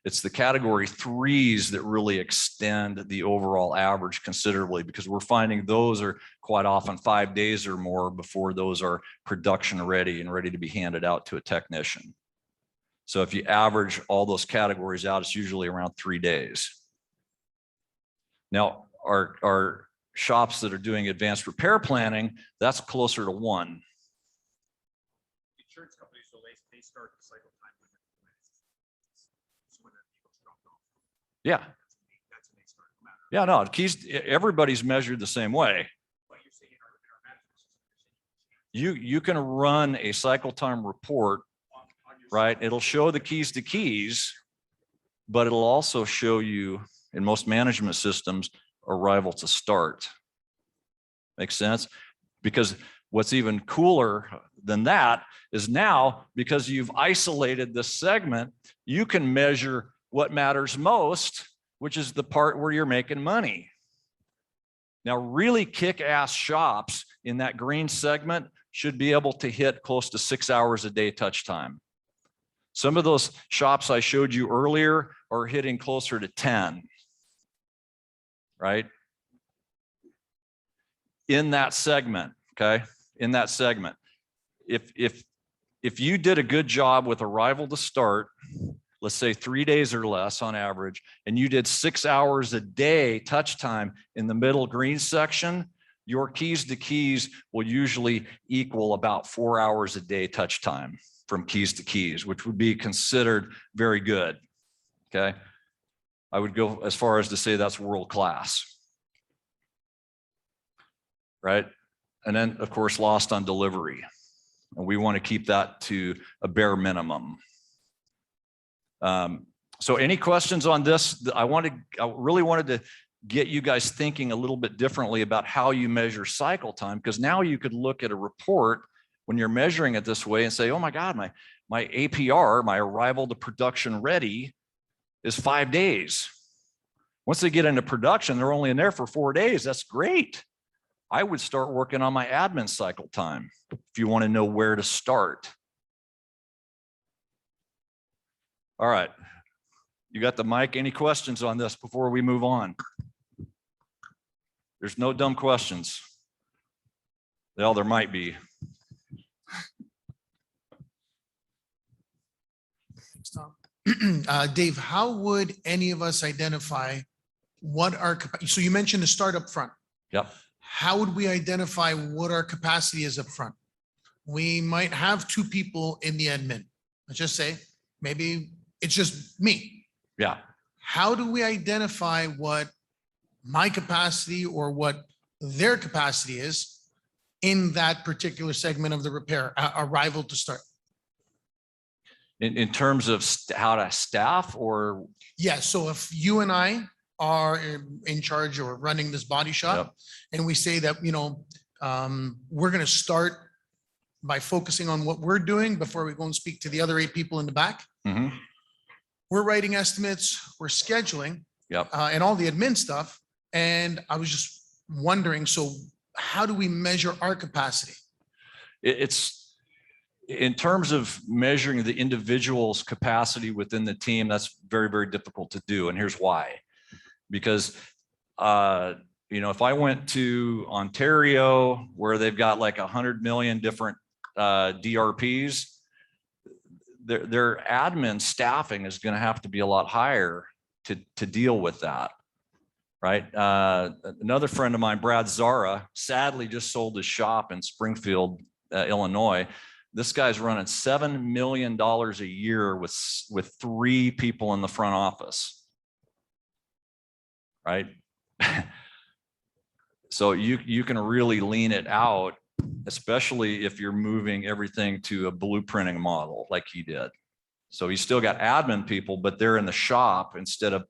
It's the category 3s that really extend the overall average considerably, because we're finding those are quite often 5 days or more before those are production ready and ready to be handed out to a technician. So if you average all those categories out, it's usually around 3 days. Now, our shops that are doing advanced repair planning, that's closer to 1. Insurance companies, so they start the cycle time when the vehicle's dropped off. Yeah, That's when they start to matter. yeah, no, keys, everybody's measured the same way. But you're saying in our management system, You can run a cycle time report, on your right? It'll show the keys to keys, but it'll also show you, in most management systems, arrival to start. Makes sense? Because what's even cooler than that is now, because you've isolated this segment, you can measure what matters most, which is the part where you're making money. Now, really kick-ass shops in that green segment should be able to hit close to 6 hours a day touch time. Some of those shops I showed you earlier are hitting closer to 10, right? In that segment, okay? In that segment. If you did a good job with arrival to start, let's say 3 days or less on average, and you did 6 hours a day touch time in the middle green section, your keys to keys will usually equal about 4 hours a day touch time from keys to keys, which would be considered very good, okay? I would go as far as to say that's world class, right? And then, of course, lost on delivery. And we want to keep that to a bare minimum. So any questions on this? I really wanted to get you guys thinking a little bit differently about how you measure cycle time, because now you could look at a report when you're measuring it this way and say, oh my God, my APR, my arrival to production ready, is 5 days. Once they get into production, they're only in there for 4 days. That's great. I would start working on my admin cycle time if you want to know where to start. All right. You got the mic. Any questions on this before we move on? There's no dumb questions. Well, there might be. Thanks, Tom. Dave, how would any of us identify what our, so you mentioned the start up front. Yep. How would we identify what our capacity is up front? We might have 2 people in the admin. Let's just say, maybe it's just me. Yeah. How do we identify what my capacity or what their capacity is in that particular segment of the repair, arrival to start? In terms of how to staff or? Yeah, so if you and I are in charge or running this body shop, Yep. and we say that, we're going to start by focusing on what we're doing before we go and speak to the other 8 people in the back. Mhm. We're writing estimates, we're scheduling, Yep. and all the admin stuff. And I was just wondering, so how do we measure our capacity? It's in terms of measuring the individual's capacity within the team, that's very, very difficult to do. And here's why. Because, if I went to Ontario where they've got like 100 million different DRPs, their admin staffing is going to have to be a lot higher to deal with that. Right. Another friend of mine, Brad Zara, sadly just sold his shop in Springfield, Illinois. This guy's running $7 million a year with 3 people in the front office. Right. So you can really lean it out, especially if you're moving everything to a blueprinting model like he did. So he's still got admin people, but they're in the shop instead of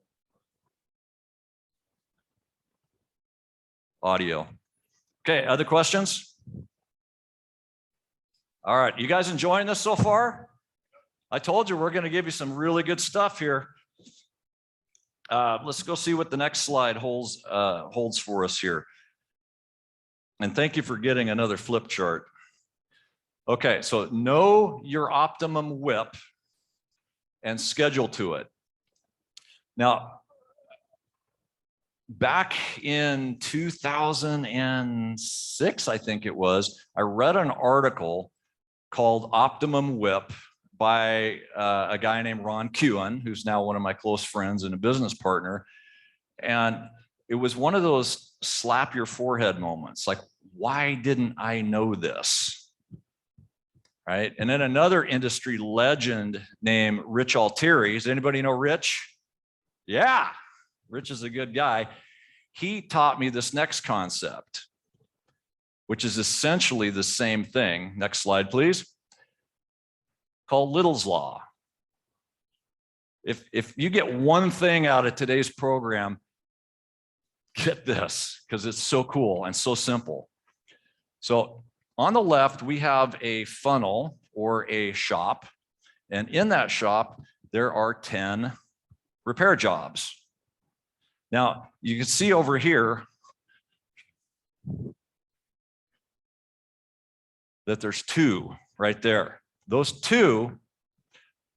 audio. Okay, other questions? All right, you guys enjoying this so far? I told you, we're going to give you some really good stuff here. Let's go see what the next slide holds for us here. And thank you for getting another flip chart. Okay, so know your optimum whip and schedule to it. Now, back in 2006, I think it was, I read an article called Optimum Whip by a guy named Ron Kewen, who's now one of my close friends and a business partner. And it was one of those slap your forehead moments, like, why didn't I know this? Right? And then another industry legend named Rich Altieri. Does anybody know Rich? Yeah, Rich is a good guy. He taught me this next concept, which is essentially the same thing. Next slide, please. Called Little's Law. If you get one thing out of today's program, get this, because it's so cool and so simple. So on the left, we have a funnel or a shop. And in that shop, there are 10 repair jobs. Now, you can see over here that there's 2 right there. Those 2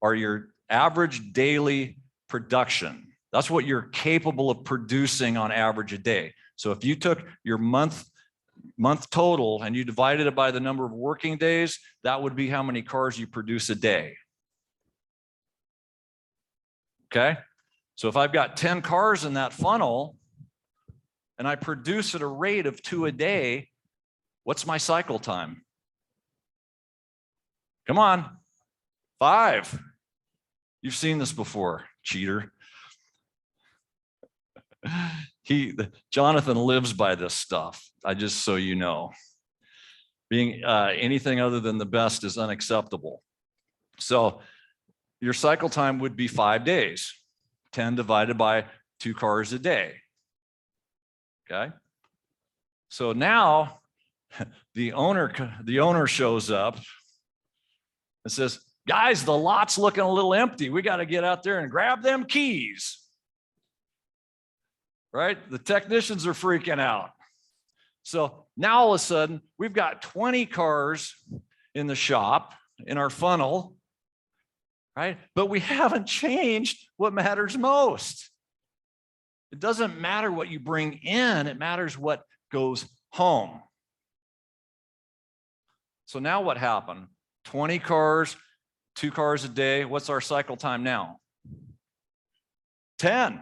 are your average daily production. That's what you're capable of producing on average a day. So if you took your month total and you divided it by the number of working days, that would be how many cars you produce a day. Okay? So if I've got 10 cars in that funnel and I produce at a rate of 2 a day, what's my cycle time? Come on, 5. You've seen this before, cheater. Jonathan lives by this stuff. Just so you know, being anything other than the best is unacceptable. So your cycle time would be 5 days, 10 divided by 2 cars a day. Okay. So now the owner shows up and says, guys, the lot's looking a little empty. We got to get out there and grab them keys. Right? The technicians are freaking out. So now all of a sudden, we've got 20 cars in the shop, in our funnel, right? But we haven't changed what matters most. It doesn't matter what you bring in, it matters what goes home. So now what happened? 20 cars, 2 cars a day. What's our cycle time now? 10,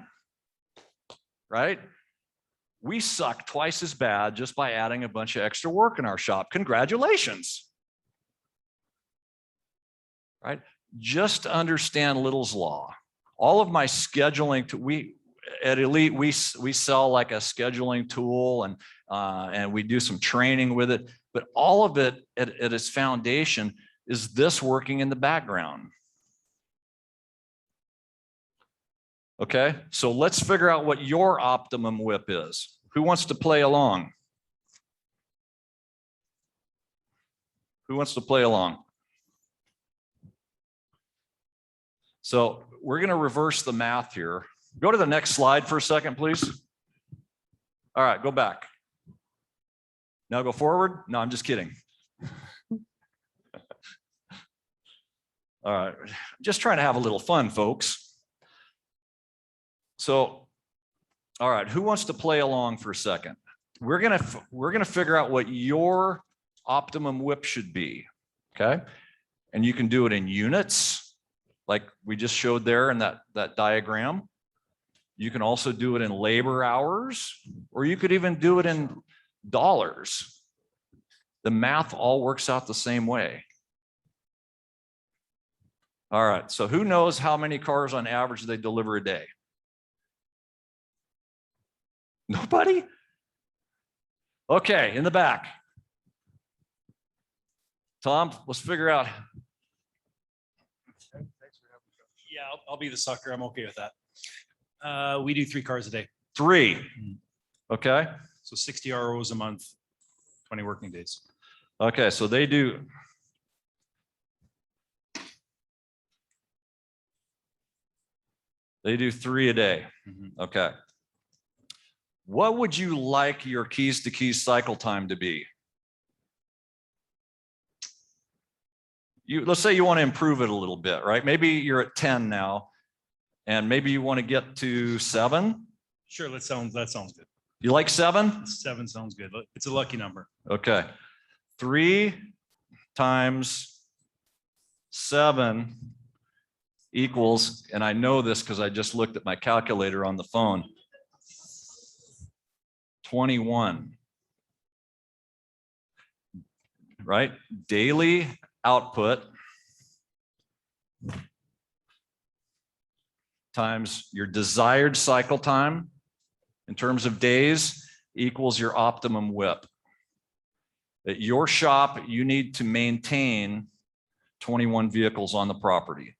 right? We suck twice as bad just by adding a bunch of extra work in our shop. Congratulations. Right? Just understand Little's Law. All of my scheduling, at Elite, we sell like a scheduling tool and we do some training with it, but all of it at its foundation is this working in the background. Okay, so let's figure out what your optimum whip is. Who wants to play along? Who wants to play along? So we're going to reverse the math here. Go to the next slide for a second, please. All right, go back. Now go forward. No, I'm just kidding. All right, just trying to have a little fun, folks. So, all right, who wants to play along for a second? We're gonna figure out what your optimum whip should be, okay? And you can do it in units, like we just showed there in that diagram. You can also do it in labor hours, or you could even do it in dollars. The math all works out the same way. All right, so who knows how many cars on average they deliver a day? Nobody? Okay, in the back. Tom, let's figure out. Yeah, I'll be the sucker. I'm okay with that. We do 3 cars a day. 3. Okay. So 60 ROs a month, 20 working days. Okay, so they do. They do 3 a day. Mhm. Okay. What would you like your keys to keys cycle time to be? Let's say you want to improve it a little bit, right? Maybe you're at 10 now, and maybe you want to get to 7. Sure, that sounds good. You like 7? 7 sounds good. It's a lucky number. Okay. 3 times 7 equals, and I know this because I just looked at my calculator on the phone, 21. Right? Daily output times your desired cycle time in terms of days equals your optimum WIP. At your shop, you need to maintain 21 vehicles on the property.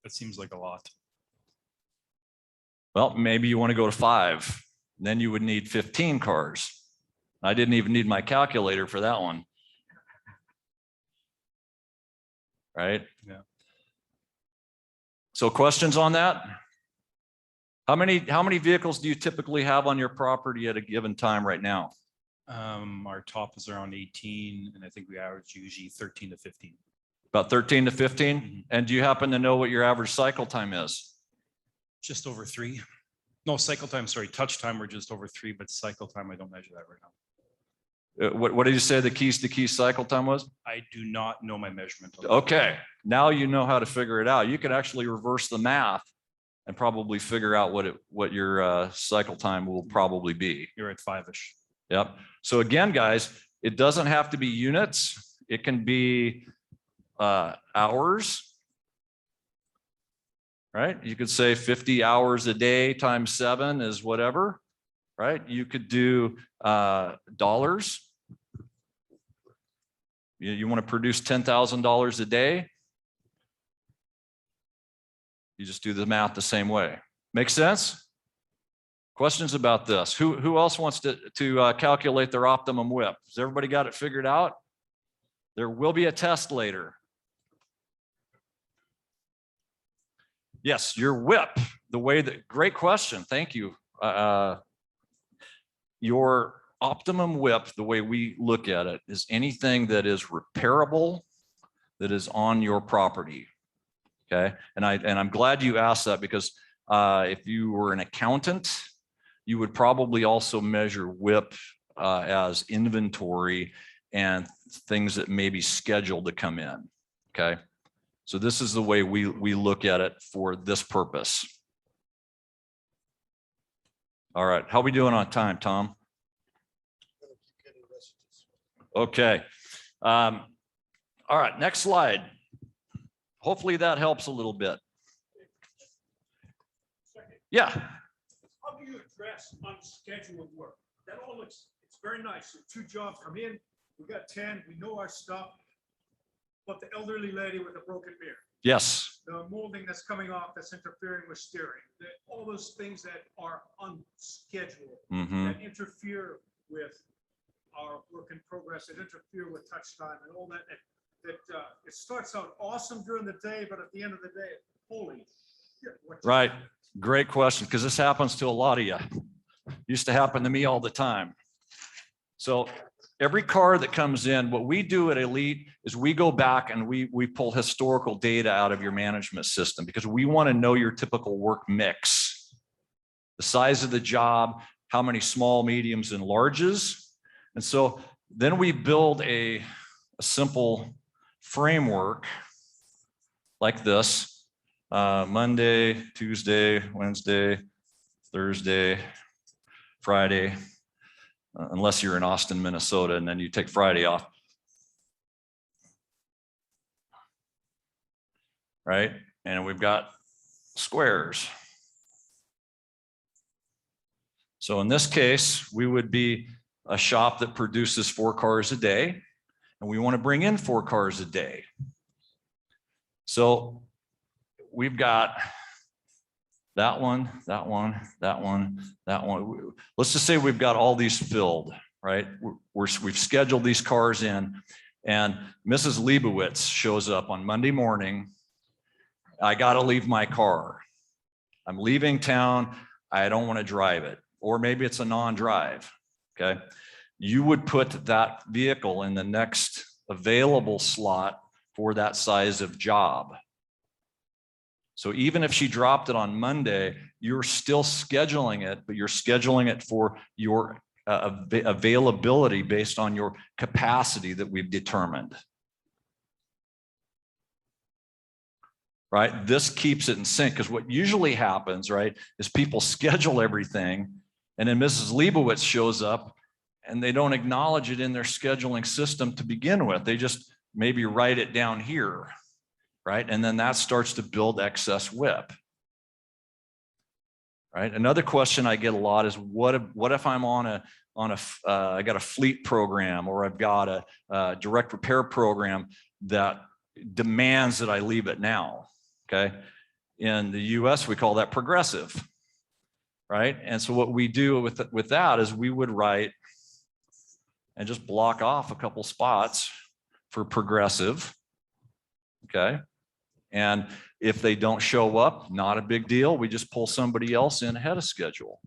That seems like a lot. Well, maybe you want to go to 5. Then you would need 15 cars. I didn't even need my calculator for that one. Right? Yeah. So questions on that? How many vehicles do you typically have on your property at a given time right now? Our top is around 18, and I think we average usually 13 to 15. About 13 to 15? Mhm. And do you happen to know what your average cycle time is? Just over 3. No, cycle time, sorry, touch time, we're just over 3, but cycle time, I don't measure that right now. What did you say the keys to keys cycle time was? I do not know my measurement. on that. Okay, now you know how to figure it out. You could actually reverse the math and probably figure out what your cycle time will probably be. You're at 5-ish. Yep. So again, guys, it doesn't have to be units. It can be hours. Right? You could say 50 hours a day times 7 is whatever. Right? You could do dollars. You want to produce $10,000 a day. You just do the math the same way. Make sense? Questions about this? Who else wants to calculate their optimum WIP? Has everybody got it figured out? There will be a test later. Yes, your WIP, the way that, great question. Thank you. Your optimum WIP, the way we look at it, is anything that is repairable, that is on your property. Okay, and I'm glad you asked that, because if you were an accountant, you would probably also measure WIP as inventory and things that may be scheduled to come in. Okay, so this is the way we look at it for this purpose. All right, how are we doing on time, Tom? Okay. All right, next slide. Hopefully that helps a little bit. Yeah. How do you address unscheduled work? That all looks, it's very nice. 2 jobs come in, we got 10, we know our stuff. But the elderly lady with a broken mirror, Yes. the molding that's coming off that's interfering with steering, all those things that are unscheduled, Mm-hmm. that interfere with our work in progress, that interfere with touch time and all that, it starts out awesome during the day, but at the end of the day, holy shit. Right. Great question, because this happens to a lot of you. Used to happen to me all the time. So every car that comes in, what we do at Elite is we go back and we pull historical data out of your management system, because we want to know your typical work mix, the size of the job, how many small, mediums, and larges. And so then we build a simple framework like this: Monday, Tuesday, Wednesday, Thursday, Friday, unless you're in Austin, Minnesota, and then you take Friday off. Right? And we've got squares. So in this case, we would be a shop that produces 4 cars a day, and we want to bring in 4 cars a day. So we've got that one, that one, that one, that one. Let's just say we've got all these filled, right? We've scheduled these cars in, and Mrs. Leibowitz shows up on Monday morning I got to leave my car. I'm leaving town. I don't want to drive it. Or maybe it's a non-drive. Okay. You would put that vehicle in the next available slot for that size of job. So even if she dropped it on Monday, you're still scheduling it, but you're scheduling it for your availability based on your capacity that we've determined. Right? This keeps it in sync, because what usually happens, right, is people schedule everything and then Mrs. Leibowitz shows up and they don't acknowledge it in their scheduling system to begin with. They just maybe write it down here, right? And then that starts to build excess WIP. Right? Another question I get a lot is what if I'm I got a fleet program, or I've got a direct repair program that demands that I leave it now. Okay. In the US, we call that progressive. Right. And so what we do with that is we would write and just block off a couple spots for progressive. Okay. And if they don't show up, not a big deal. We just pull somebody else in ahead of schedule.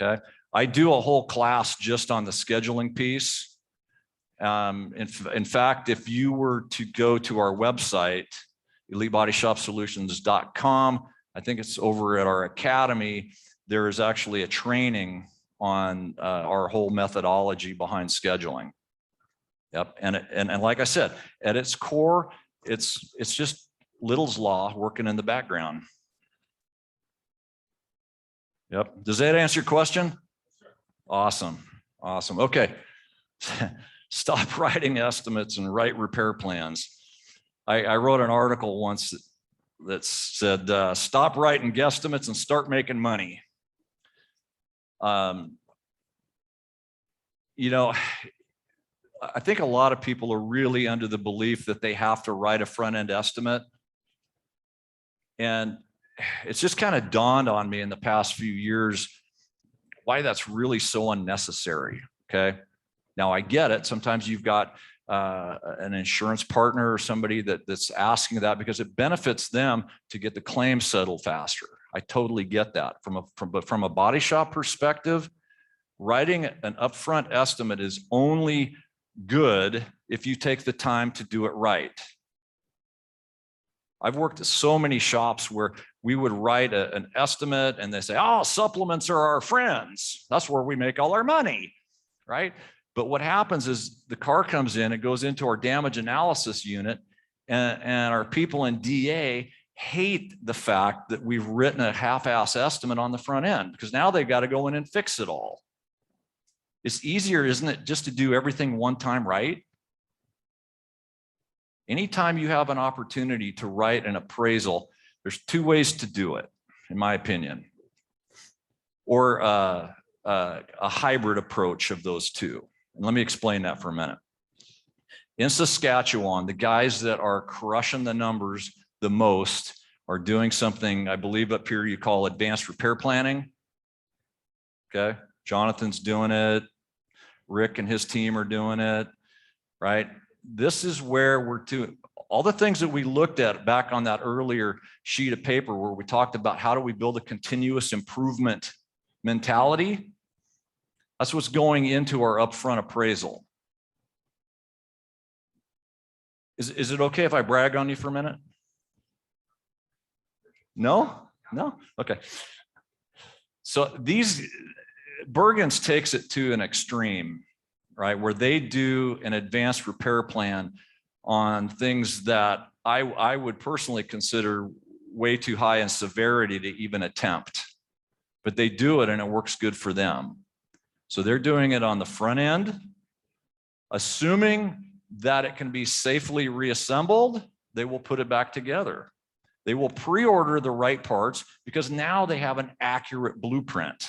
Okay. I do a whole class just on the scheduling piece. In fact, if you were to go to our website, elitebodyshopsolutions.com, I think it's over at our academy, there is actually a training on our whole methodology behind scheduling. Yep. And like I said, at its core, it's just Little's law working in the background. Yep. Does that answer your question? Awesome. Awesome. Okay. Stop writing estimates and write repair plans. I wrote an article once that said, stop writing guesstimates and start making money. You know, I think a lot of people are really under the belief that they have to write a front-end estimate. And it's just kind of dawned on me in the past few years why that's really so unnecessary. Okay. Now I get it. Sometimes you've got an insurance partner or somebody that's asking that because it benefits them to get the claim settled faster. I totally get that. But from a body shop perspective, writing an upfront estimate is only good if you take the time to do it right. I've worked at so many shops where we would write an estimate and they say, oh, supplements are our friends. That's where we make all our money, right? But what happens is the car comes in, it goes into our damage analysis unit, and our people in DA hate the fact that we've written a half-ass estimate on the front end, because now they've got to go in and fix it all. It's easier, isn't it, just to do everything one time right? Anytime you have an opportunity to write an appraisal, there's two ways to do it, in my opinion, or a hybrid approach of those two. And let me explain that for a minute. In Saskatchewan, the guys that are crushing the numbers the most are doing something, I believe up here you call advanced repair planning. Okay, Jonathan's doing it. Rick and his team are doing it, right? This is where we're doing all the things that we looked at back on that earlier sheet of paper where we talked about how do we build a continuous improvement mentality. That's what's going into our upfront appraisal. Is it okay if I brag on you for a minute? No? No? Okay. So Bergens takes it to an extreme, right? Where they do an advanced repair plan on things that I would personally consider way too high in severity to even attempt. But they do it and it works good for them. So they're doing it on the front end, assuming that it can be safely reassembled, they will put it back together. They will pre-order the right parts because now they have an accurate blueprint.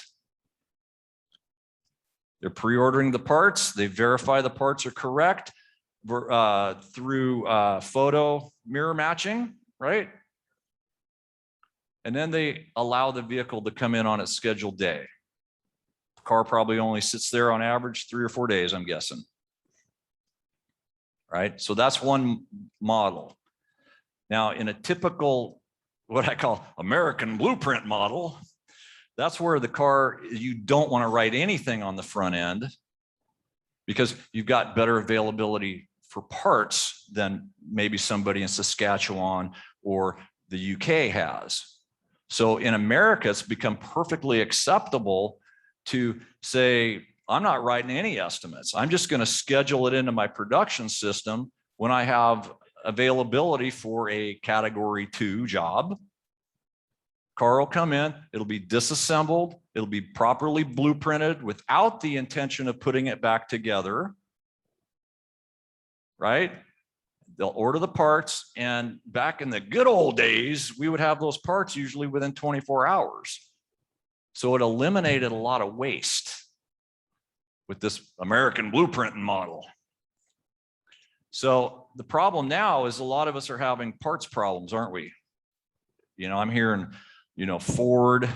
They're pre-ordering the parts. They verify the parts are correct through photo mirror matching, right? And then they allow the vehicle to come in on its scheduled day. The car probably only sits there on average 3 or 4 days, I'm guessing. Right? So that's one model. Now, in a typical, what I call American blueprint model, that's where the car, you don't want to write anything on the front end because you've got better availability for parts than maybe somebody in Saskatchewan or the UK has. So in America, it's become perfectly acceptable to say, I'm not writing any estimates. I'm just going to schedule it into my production system when I have availability for a category 2 job. Car will come in, it'll be disassembled, it'll be properly blueprinted without the intention of putting it back together, right? They'll order the parts, and back in the good old days, we would have those parts usually within 24 hours. So it eliminated a lot of waste with this American blueprinting model. So the problem now is a lot of us are having parts problems, aren't we? You know, I'm hearing, you know, Ford.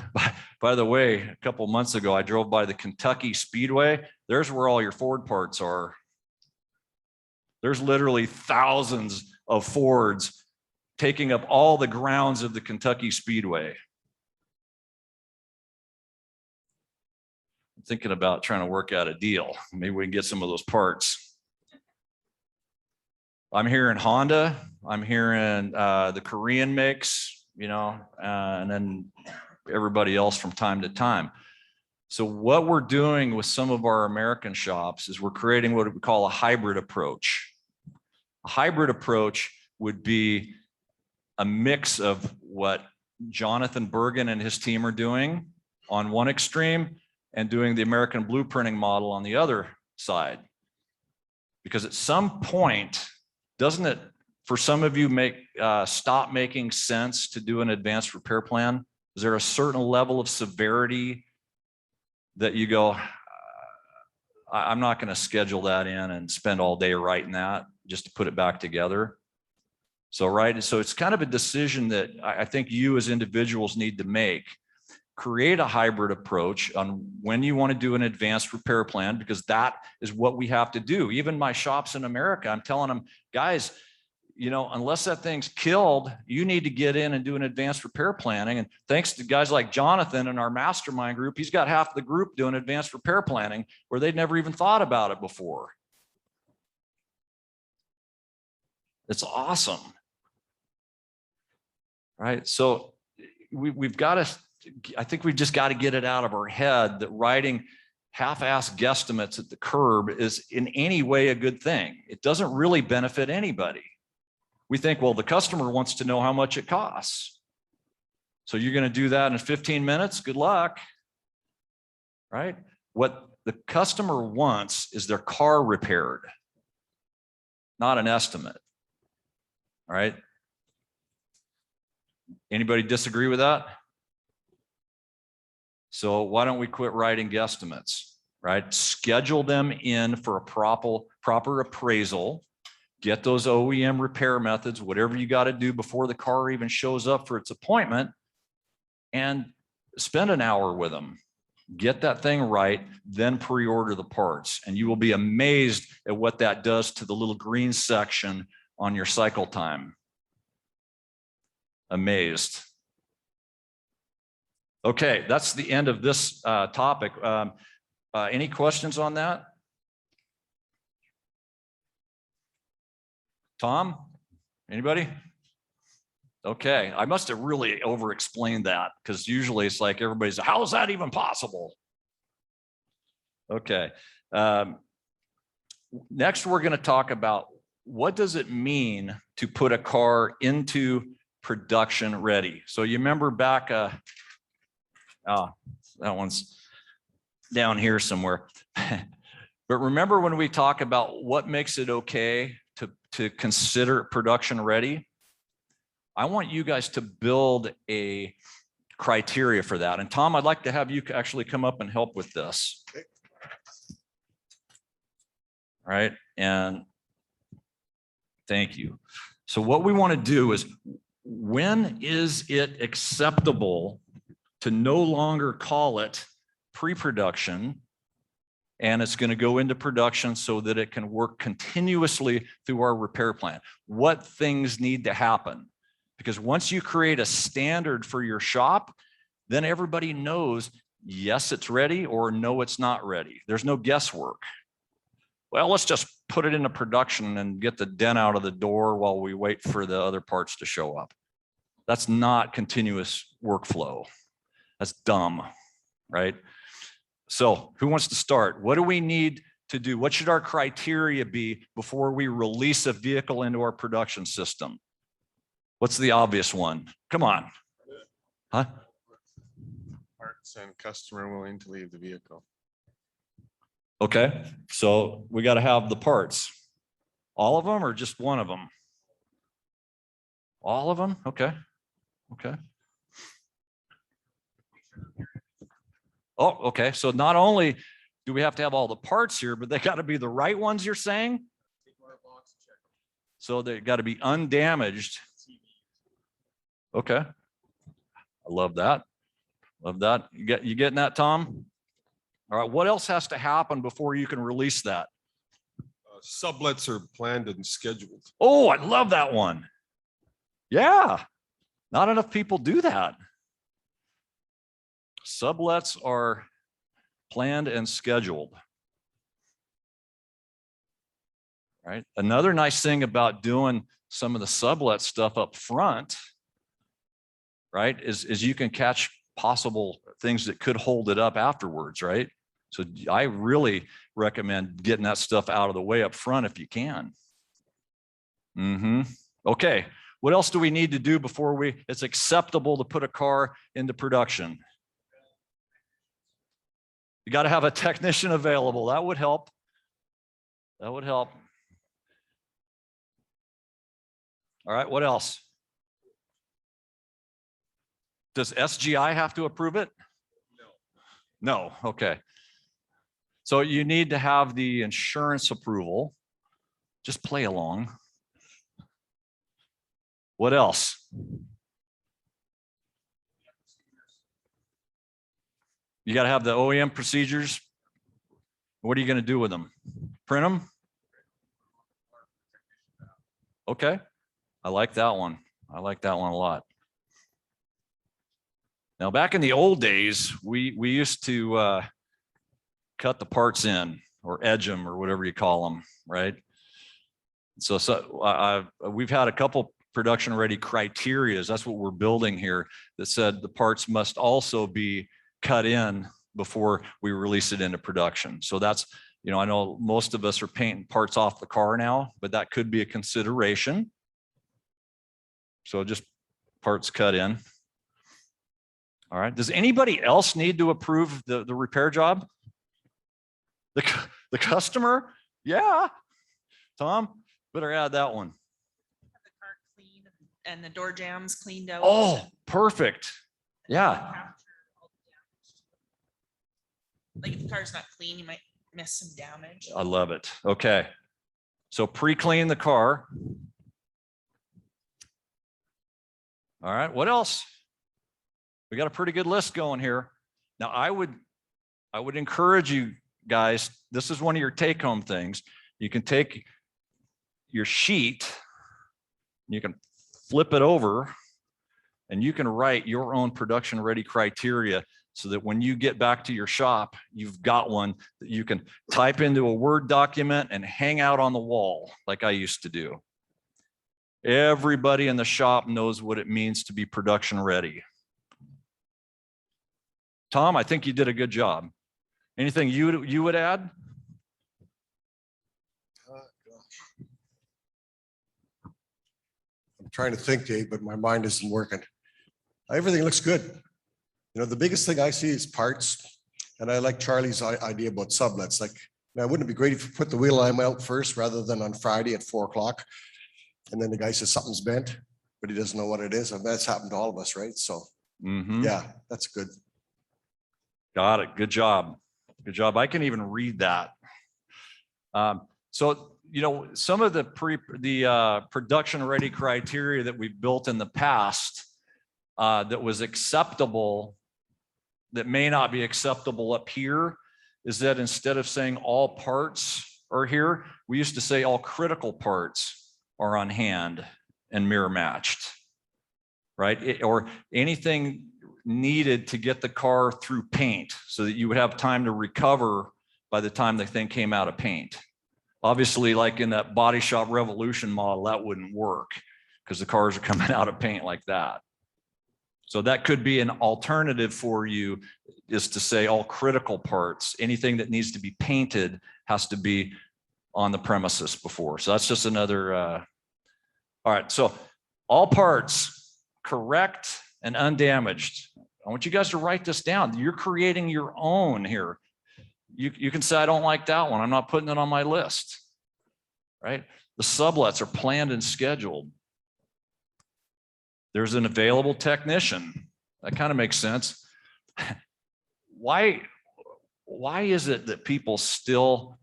By the way, a couple months ago, I drove by the Kentucky Speedway. There's where all your Ford parts are. There's literally thousands of Fords taking up all the grounds of the Kentucky Speedway. I'm thinking about trying to work out a deal. Maybe we can get some of those parts. I'm hearing Honda. I'm hearing the Korean makes, you know, and then everybody else from time to time. So what we're doing with some of our American shops is we're creating what we call a hybrid approach. A hybrid approach would be a mix of what Jonathan Bergen and his team are doing on one extreme and doing the American blueprinting model on the other side. Because at some point, doesn't it, for some of you, stop making sense to do an advanced repair plan? Is there a certain level of severity that you go, I'm not going to schedule that in and spend all day writing that just to put it back together? So, right. So it's kind of a decision that I think you as individuals need to make. Create a hybrid approach on when you want to do an advanced repair plan, because that is what we have to do. Even my shops in America, I'm telling them, guys, you know, unless that thing's killed, you need to get in and do an advanced repair planning. And thanks to guys like Jonathan in our mastermind group, he's got half the group doing advanced repair planning where they'd never even thought about it before. It's awesome. Right. So we've got to, I think we've just got to get it out of our head that writing half-assed guesstimates at the curb is in any way a good thing. It doesn't really benefit anybody. We think, well, the customer wants to know how much it costs. So you're going to do that in 15 minutes? Good luck. Right? What the customer wants is their car repaired, not an estimate. All right? Anybody disagree with that? So why don't we quit writing guesstimates, right? Schedule them in for a proper appraisal. Get those OEM repair methods, whatever you got to do before the car even shows up for its appointment, and spend an hour with them. Get that thing right, then pre-order the parts. And you will be amazed at what that does to the little green section on your cycle time. Amazed. Okay, that's the end of this topic. Any questions on that? Tom? Anybody? Okay, I must have really over-explained that, because usually it's like everybody's, how is that even possible? Okay. Next, we're going to talk about what does it mean to put a car into production ready. So you remember back, that one's down here somewhere. But remember when we talk about what makes it okay to consider production ready? I want you guys to build a criteria for that. And Tom, I'd like to have you actually come up and help with this. Okay. All right, and thank you. So what we want to do is, when is it acceptable to no longer call it pre-production, and it's going to go into production so that it can work continuously through our repair plan? What things need to happen? Because once you create a standard for your shop, then everybody knows, yes, it's ready, or no, it's not ready. There's no guesswork. Well, let's just put it into production and get the dent out of the door while we wait for the other parts to show up. That's not continuous workflow. That's dumb, right? So who wants to start? What do we need to do? What should our criteria be before we release a vehicle into our production system? What's the obvious one? Come on. Huh? Parts and customer willing to leave the vehicle. Okay, so we got to have the parts. All of them or just one of them? All of them? Okay. Okay. Oh, okay. So not only do we have to have all the parts here, but they got to be the right ones, you're saying? So they got to be undamaged. Okay. I love that. Love that. You getting that, Tom? All right. What else has to happen before you can release that? Sublets are planned and scheduled. Oh, I love that one. Yeah. Not enough people do that. Sublets are planned and scheduled. Right. Another nice thing about doing some of the sublet stuff up front, right, is you can catch possible things that could hold it up afterwards, right? So I really recommend getting that stuff out of the way up front if you can. Okay. What else do we need to do before it's acceptable to put a car into production? You got to have a technician available. That would help. That would help. All right, what else? Does SGI have to approve it? No. No, okay. So you need to have the insurance approval. Just play along. What else? You got to have the OEM procedures. What are you going to do with them? Print them? Okay. I like that one. I like that one a lot. Now, back in the old days, we used to cut the parts in or edge them or whatever you call them, right? So we've had a couple production ready criterias. That's what we're building here that said the parts must also be cut in before we release it into production. So that's, you know, I know most of us are painting parts off the car now, but that could be a consideration. So just parts cut in. All right. Does anybody else need to approve the repair job? The customer? Yeah. Tom, better add that one. Have the car clean and the door jambs cleaned out. Oh, perfect. Yeah. Capture all the damage. Like if the car's not clean, you might miss some damage. I love it. Okay. So pre-clean the car. All right. What else? We got a pretty good list going here. Now I would encourage you guys, this is one of your take-home things. You can take your sheet, you can flip it over, and you can write your own production ready criteria so that when you get back to your shop, you've got one that you can type into a Word document and hang out on the wall like I used to do. Everybody in the shop knows what it means to be production ready. Tom, I think you did a good job. Anything you would add? I'm trying to think, Dave, but my mind isn't working. Everything looks good. You know, the biggest thing I see is parts. And I like Charlie's idea about sublets. Like, now, wouldn't it be great if you put the wheel line out first rather than on Friday at 4 o'clock? And then the guy says something's bent, but he doesn't know what it is. And that's happened to all of us, right? So, yeah, that's good. Got it. Good job. Good job. I can even read that. So, you know, some of the production ready criteria that we've built in the past that was acceptable, that may not be acceptable up here, is that instead of saying all parts are here, we used to say all critical parts are on hand and mirror matched. right? Or anything needed to get the car through paint so that you would have time to recover by the time the thing came out of paint. Obviously, like in that body shop revolution model, that wouldn't work because the cars are coming out of paint like that. So that could be an alternative for you, is to say all critical parts, anything that needs to be painted has to be on the premises before. So that's just another, all right. So all parts correct and undamaged. I want you guys to write this down. You're creating your own here. You can say, I don't like that one. I'm not putting it on my list, right? The sublets are planned and scheduled. There's an available technician. That kind of makes sense. Why is it that people still,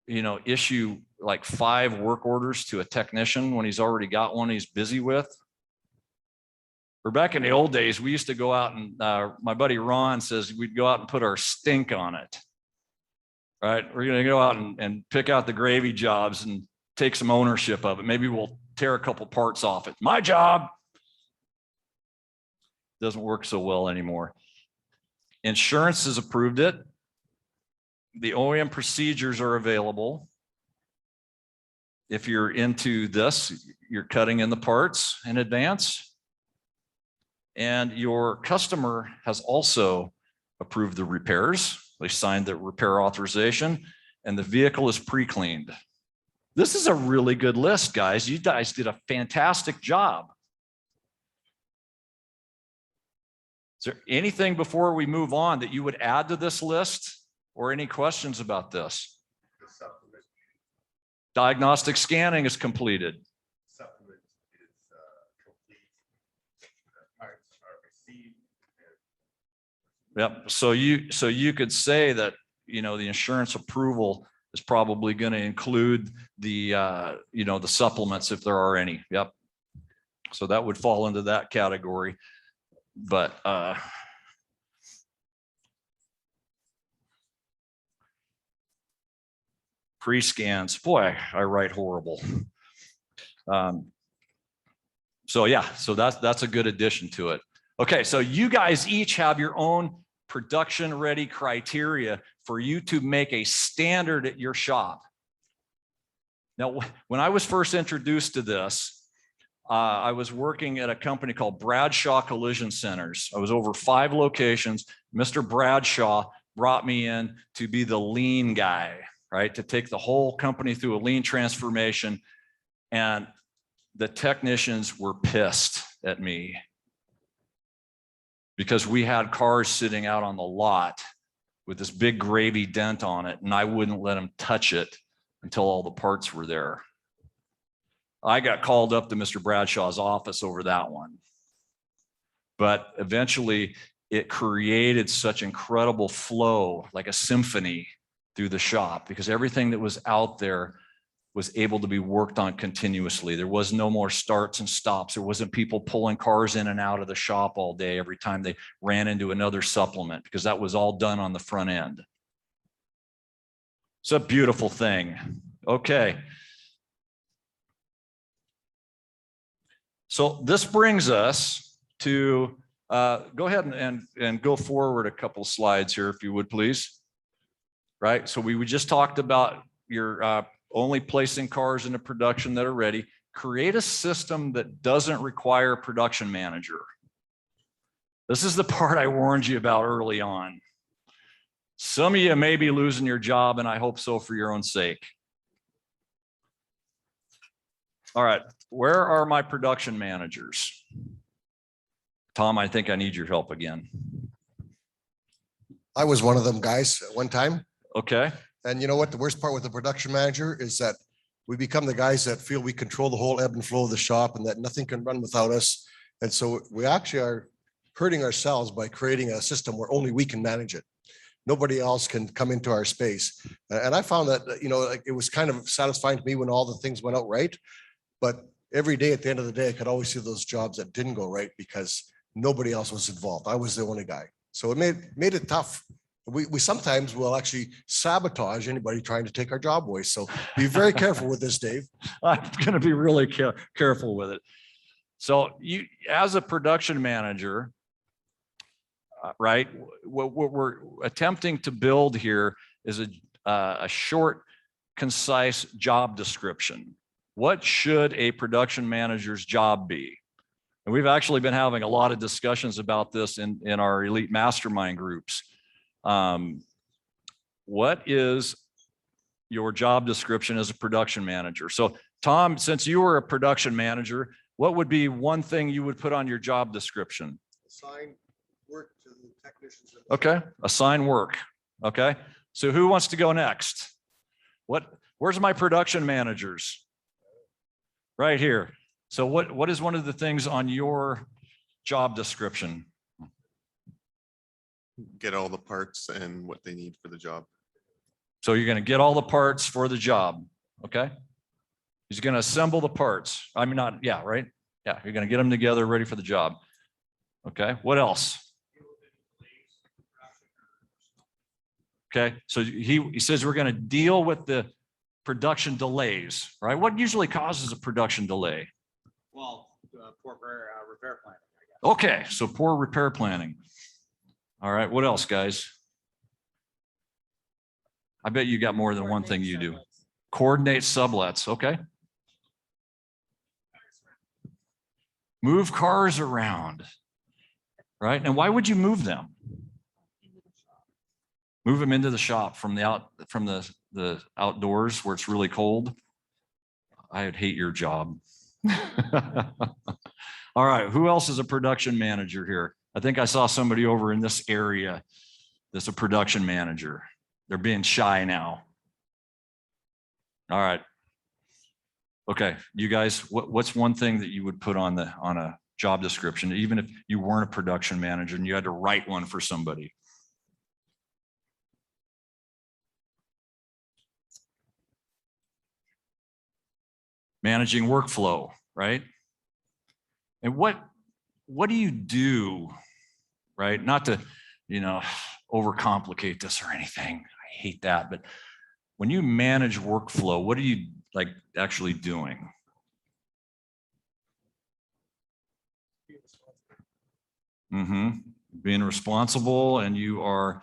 issue like 5 work orders to a technician when he's already got one he's busy with? Or back in the old days, we used to go out and my buddy Ron says we'd go out and put our stink on it. Right? We're going to go out and pick out the gravy jobs and take some ownership of it. Maybe we'll tear a couple parts off it. My job. Doesn't work so well anymore. Insurance has approved it. The OEM procedures are available. If you're into this, you're cutting in the parts in advance. And your customer has also approved the repairs. They signed the repair authorization and the vehicle is pre-cleaned. This is a really good list, guys. You guys did a fantastic job. Is there anything before we move on that you would add to this list or any questions about this? Diagnostic scanning is completed. Yep. So you could say that, the insurance approval is probably going to include the, the supplements if there are any. Yep. So that would fall into that category. But pre-scans, boy, I write horrible. So yeah, so that's a good addition to it. Okay, so you guys each have your own production ready criteria for you to make a standard at your shop. Now, when I was first introduced to this, I was working at a company called Bradshaw Collision Centers. I was over 5 locations. Mr. Bradshaw brought me in to be the lean guy, right? To take the whole company through a lean transformation. And the technicians were pissed at me because we had cars sitting out on the lot with this big gravy dent on it, and I wouldn't let them touch it until all the parts were there. I got called up to Mr. Bradshaw's office over that one. But eventually it created such incredible flow, like a symphony through the shop, because everything that was out there was able to be worked on continuously. There was no more starts and stops. There wasn't people pulling cars in and out of the shop all day every time they ran into another supplement, because that was all done on the front end. It's a beautiful thing. Okay. So this brings us to, go ahead and go forward a couple slides here, if you would, please. Right, so we just talked about your only placing cars into production that are ready. Create a system that doesn't require a production manager. This is the part I warned you about early on. Some of you may be losing your job, and I hope so for your own sake. All right, where are my production managers? Tom, I think I need your help again. I was one of them guys at one time. Okay. And you know what? The worst part with the production manager is that we become the guys that feel we control the whole ebb and flow of the shop and that nothing can run without us. And so we actually are hurting ourselves by creating a system where only we can manage it. Nobody else can come into our space. And I found that, like it was kind of satisfying to me when all the things went out right. But every day at the end of the day, I could always see those jobs that didn't go right because nobody else was involved. I was the only guy. So it made it tough. We sometimes will actually sabotage anybody trying to take our job away. So be very careful with this, Dave. I'm going to be really careful with it. So you, as a production manager, right, what we're attempting to build here is a short, concise job description. What should a production manager's job be? And we've actually been having a lot of discussions about this in our elite mastermind groups. What is your job description as a production manager? So Tom, since you were a production manager, what would be one thing you would put on your job description? Assign work to the technicians. Okay, assign work. Okay, so who wants to go next? Where's my production managers? Right here. So what is one of the things on your job description? Get all the parts and what they need for the job. So you're going to get all the parts for the job. Okay. He's going to assemble the parts. I mean, not, yeah, right. Yeah. You're going to get them together, ready for the job. Okay. What else? Okay. So he says we're going to deal with the production delays, right? What usually causes a production delay? Well, poor repair planning, I guess. Okay. So poor repair planning. All right. What else, guys? I bet you got more than one thing you do. Coordinate sublets. Okay. Move cars around. Right. And why would you move them? Move them into the shop from the outdoors where it's really cold. I would hate your job. All right. Who else is a production manager here? I think I saw somebody over in this area that's a production manager. They're being shy now. All right. Okay, you guys, what's one thing that you would put on a job description, even if you weren't a production manager and you had to write one for somebody? Managing workflow, right? And what do you do, right? Not to, overcomplicate this or anything. I hate that. But when you manage workflow, what are you like actually doing? Being responsible, and you are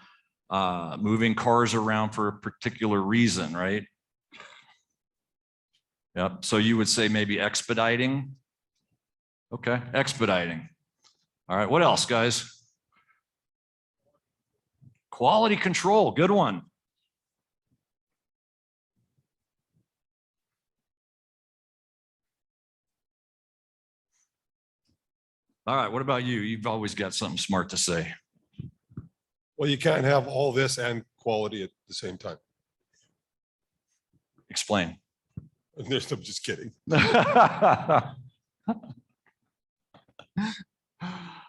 moving cars around for a particular reason, right? Yep. So you would say maybe expediting. Okay, expediting. All right, what else, guys? Quality control, good one. All right, what about you? You've always got something smart to say. Well, you can't have all this and quality at the same time. Explain. I'm just kidding.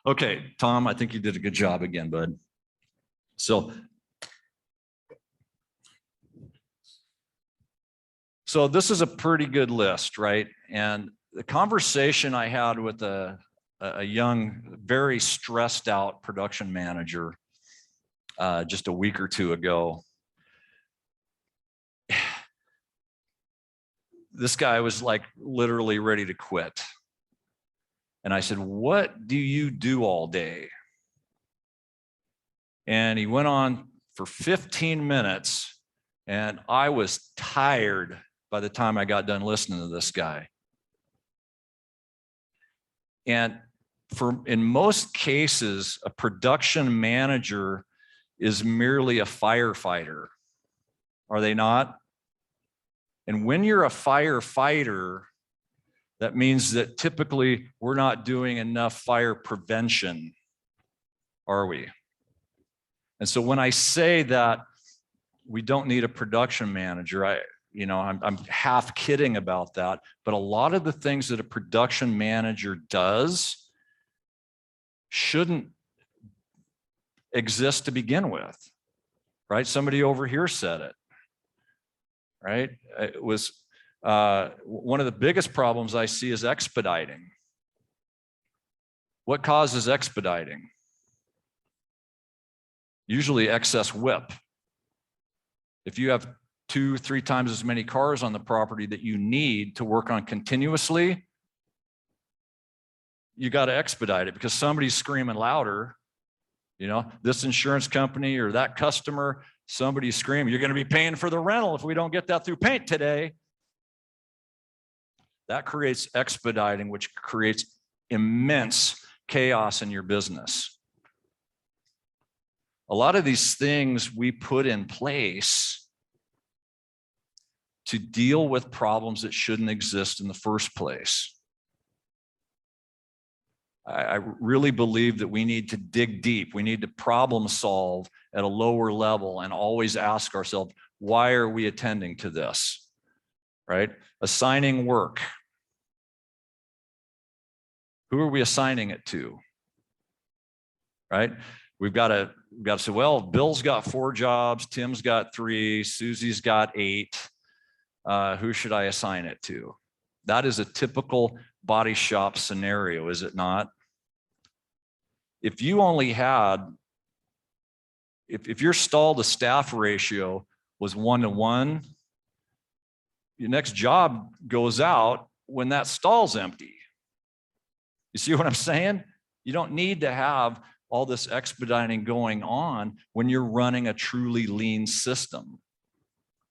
Okay, Tom, I think you did a good job again, bud. So this is a pretty good list, right? And the conversation I had with a young, very stressed out production manager just a week or two ago. This guy was like literally ready to quit. And I said, what do you do all day? And he went on for 15 minutes, and I was tired by the time I got done listening to this guy. And in most cases, a production manager is merely a firefighter. Are they not? And when you're a firefighter, that means that typically we're not doing enough fire prevention, are we? And so when I say that we don't need a production manager, I'm half kidding about that, but a lot of the things that a production manager does shouldn't exist to begin with, right? Somebody over here said it, right? It was one of the biggest problems I see is expediting. What causes expediting? Usually excess WIP. If you have 2-3 times as many cars on the property that you need to work on continuously, you got to expedite it because somebody's screaming louder. You know, this insurance company or that customer, somebody's screaming, you're going to be paying for the rental if we don't get that through paint today. That creates expediting, which creates immense chaos in your business. A lot of these things we put in place to deal with problems that shouldn't exist in the first place. I really believe that we need to dig deep. We need to problem solve at a lower level and always ask ourselves, why are we attending to this? Right? Assigning work. Who are we assigning it to? Right? We've got to say, well, Bill's got 4 jobs, Tim's got 3, Susie's got 8. Who should I assign it to? That is a typical body shop scenario, is it not? If you only had, if your stall to staff ratio was 1-to-1, your next job goes out when that stall's empty. You see what I'm saying? You don't need to have all this expediting going on when you're running a truly lean system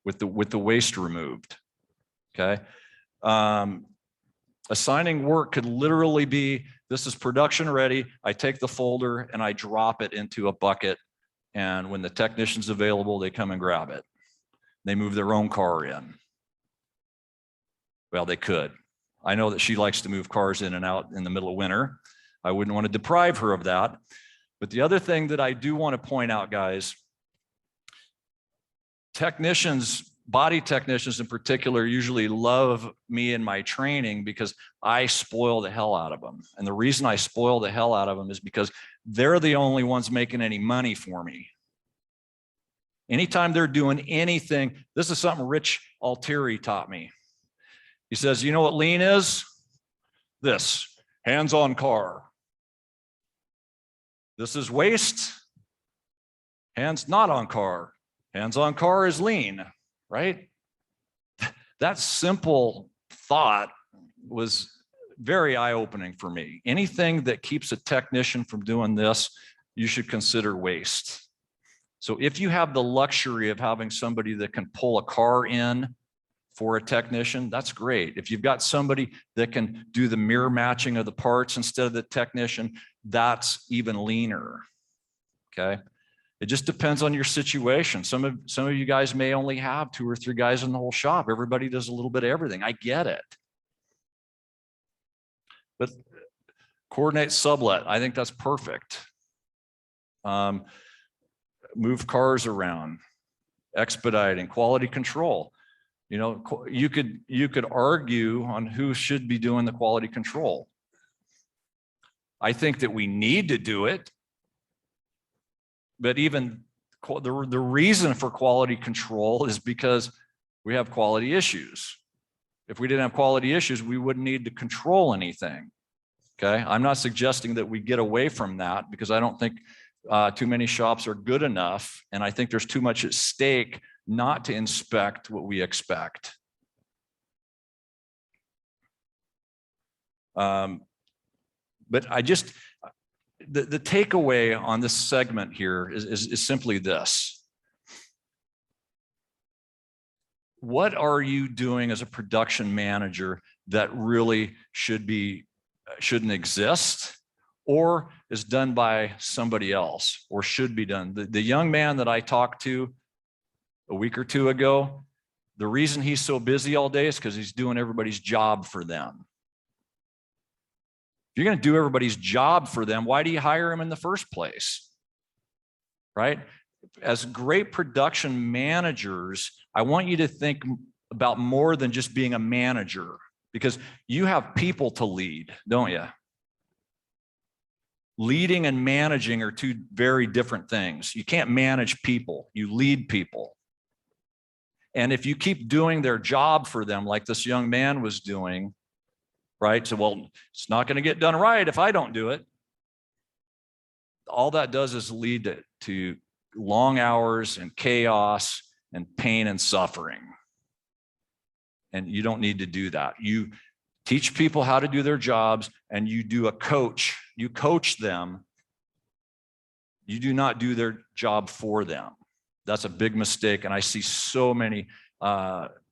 with the waste removed. Okay. Assigning work could literally be, this is production ready. I take the folder and I drop it into a bucket. And when the technician's available, they come and grab it. They move their own car in. Well, they could. I know that she likes to move cars in and out in the middle of winter. I wouldn't want to deprive her of that. But the other thing that I do want to point out, guys, technicians, body technicians in particular, usually love me and my training because I spoil the hell out of them. And the reason I spoil the hell out of them is because they're the only ones making any money for me. Anytime they're doing anything, this is something Rich Altieri taught me. He says, you know what lean is? This, hands-on car. This is waste, hands not on car. Hands-on car is lean. Right? That simple thought was very eye-opening for me. Anything that keeps a technician from doing this, you should consider waste. So if you have the luxury of having somebody that can pull a car in for a technician, that's great. If you've got somebody that can do the mirror matching of the parts instead of the technician, that's even leaner. Okay. It just depends on your situation. Some of you guys may only have 2 or 3 guys in the whole shop. Everybody does a little bit of everything. I get it. But coordinate sublet, I think that's perfect. Move cars around, expediting, quality control. You know, you could argue on who should be doing the quality control. I think that we need to do it. But even the reason for quality control is because we have quality issues. If we didn't have quality issues, we wouldn't need to control anything. Okay, I'm not suggesting that we get away from that because I don't think too many shops are good enough. And I think there's too much at stake not to inspect what we expect. But I just, the takeaway on this segment here is simply this. What are you doing as a production manager that really shouldn't exist or is done by somebody else or should be done? The young man that I talked to a week or 2 ago, the reason he's so busy all day is because he's doing everybody's job for them. If you're going to do everybody's job for them, why do you hire them in the first place? Right? As great production managers, I want you to think about more than just being a manager because you have people to lead, don't you? Leading and managing are 2 very different things. You can't manage people, you lead people. And if you keep doing their job for them, like this young man was doing, right? So, well, it's not going to get done right if I don't do it. All that does is lead to long hours and chaos and pain and suffering. And you don't need to do that. teach people how to do their jobs, and you do a coach. You coach them. You do not do their job for them. That's a big mistake, and I see so many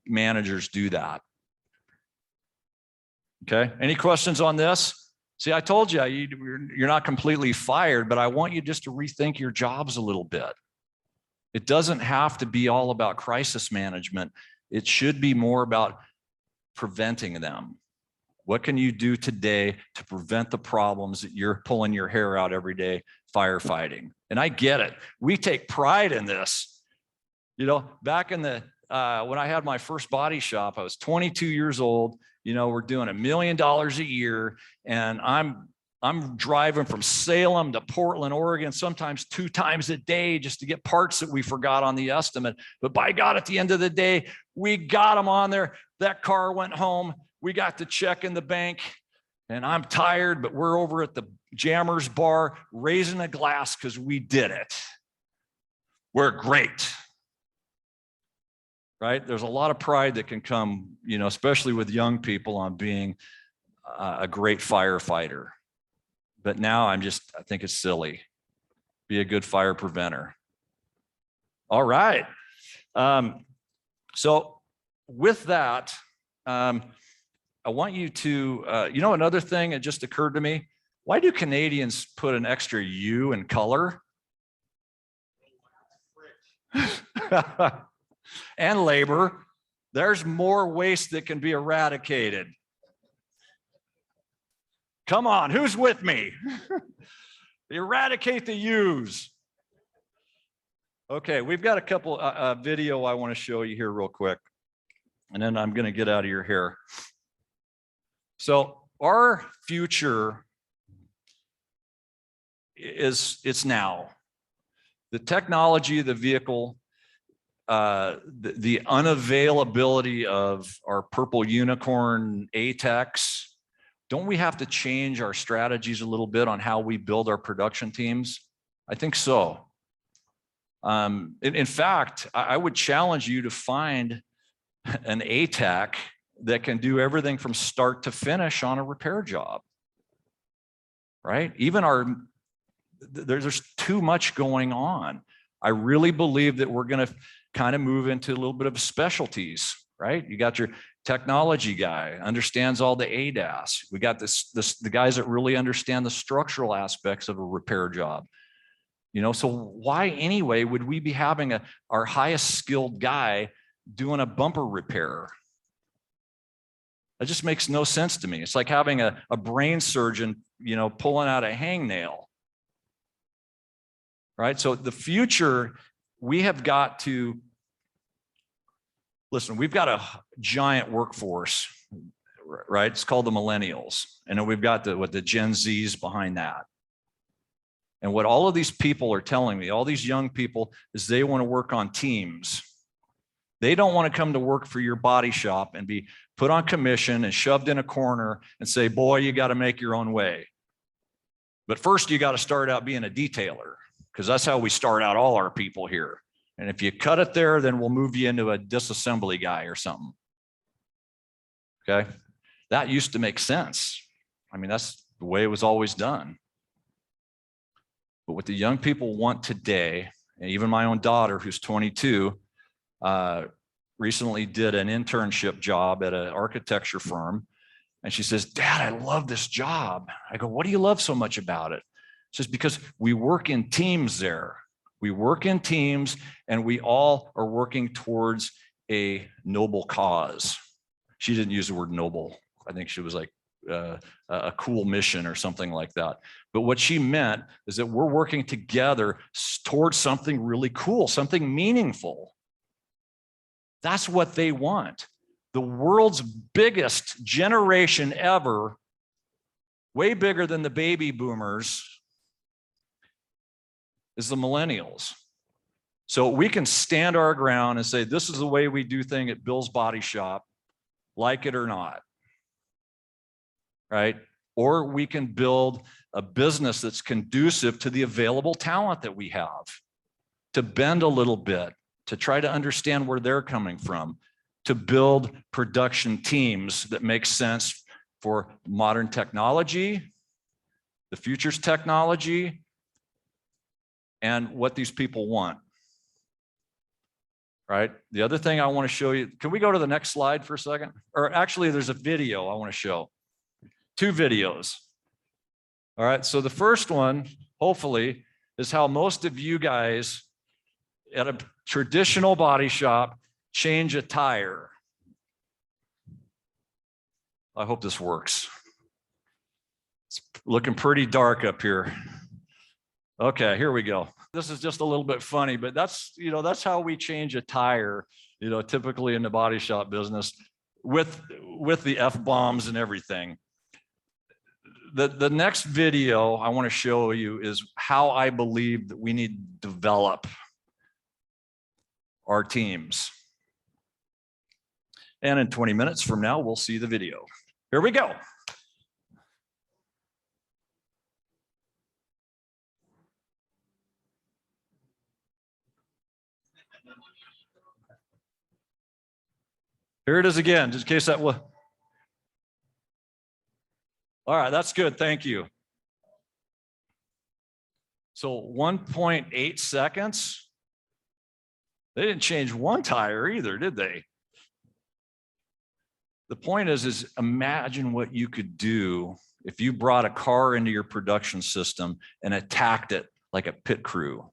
managers do that. Okay, any questions on this? See, I told you, you're not completely fired, but I want you just to rethink your jobs a little bit. It doesn't have to be all about crisis management. It should be more about preventing them. What can you do today to prevent the problems that you're pulling your hair out every day firefighting? And I get it. We take pride in this. You know, back in the, when I had my first body shop, I was 22 years old. You know, we're doing $1 million a year, and I'm driving from Salem to Portland, Oregon, sometimes 2 times a day just to get parts that we forgot on the estimate. But by God, at the end of the day, we got them on there. That car went home. We got the check in the bank, and I'm tired, but we're over at the Jammers bar raising a glass because we did it. We're great. Right? There's a lot of pride that can come, you know, especially with young people, on being a great firefighter. But now I think it's silly. Be a good fire preventer. All right. So with that, I want you to, you know, another thing that just occurred to me. Why do Canadians put an extra U in color? And labor. There's more waste that can be eradicated. Come on, who's with me? Eradicate the U's. Okay, we've got a couple video I want to show you here real quick, and then I'm going to get out of your hair. So our future it's now. The technology of the vehicle, the unavailability of our purple unicorn ATEX. Don't we have to change our strategies a little bit on how we build our production teams? I think so. In fact, I would challenge you to find an ATAC that can do everything from start to finish on a repair job, right? Even there's too much going on. I really believe that we're going to kind of move into a little bit of specialties, right? You got your technology guy, understands all the ADAS. We got the guys that really understand the structural aspects of a repair job. You know, so why anyway would we be having our highest skilled guy doing a bumper repair? That just makes no sense to me. It's like having a brain surgeon, you know, pulling out a hangnail. Right? So the future, we have got to, listen, we've got a giant workforce, right? It's called the millennials. And then we've got the Gen Zs behind that. And what all of these people are telling me, all these young people, is they want to work on teams. They don't want to come to work for your body shop and be put on commission and shoved in a corner and say, boy, you got to make your own way. But first, you got to start out being a detailer, because that's how we start out all our people here. And if you cut it there, then we'll move you into a disassembly guy or something. Okay? That used to make sense. I mean, that's the way it was always done. But what the young people want today, and even my own daughter, who's 22, recently did an internship job at an architecture firm. And she says, Dad, I love this job. I go, what do you love so much about it? She says, because we work in teams there. We work in teams, and we all are working towards a noble cause. She didn't use the word noble. I think she was like a cool mission or something like that. But what she meant is that we're working together towards something really cool, something meaningful. That's what they want. The world's biggest generation ever, way bigger than the baby boomers, is the millennials. So we can stand our ground and say, this is the way we do things at Bill's Body Shop, like it or not, right? Or we can build a business that's conducive to the available talent that we have, to bend a little bit, to try to understand where they're coming from, to build production teams that make sense for modern technology, the future's technology, and what these people want. Right? The other thing I want to show you, can we go to the next slide for a second? Or actually, there's a video I want to show. 2 videos. All right, so the first one, hopefully, is how most of you guys at a traditional body shop change a tire. I hope this works. It's looking pretty dark up here. Okay, here we go. This is just a little bit funny, but that's, you know, that's how we change a tire, you know, typically in the body shop business with the F-bombs and everything. The next video I want to show you is how I believe that we need to develop our teams. And in 20 minutes from now, we'll see the video. Here we go. Here it is again, just in case that was. All right, that's good, thank you. So 1.8 seconds. They didn't change one tire either, did they? The point is imagine what you could do if you brought a car into your production system and attacked it like a pit crew,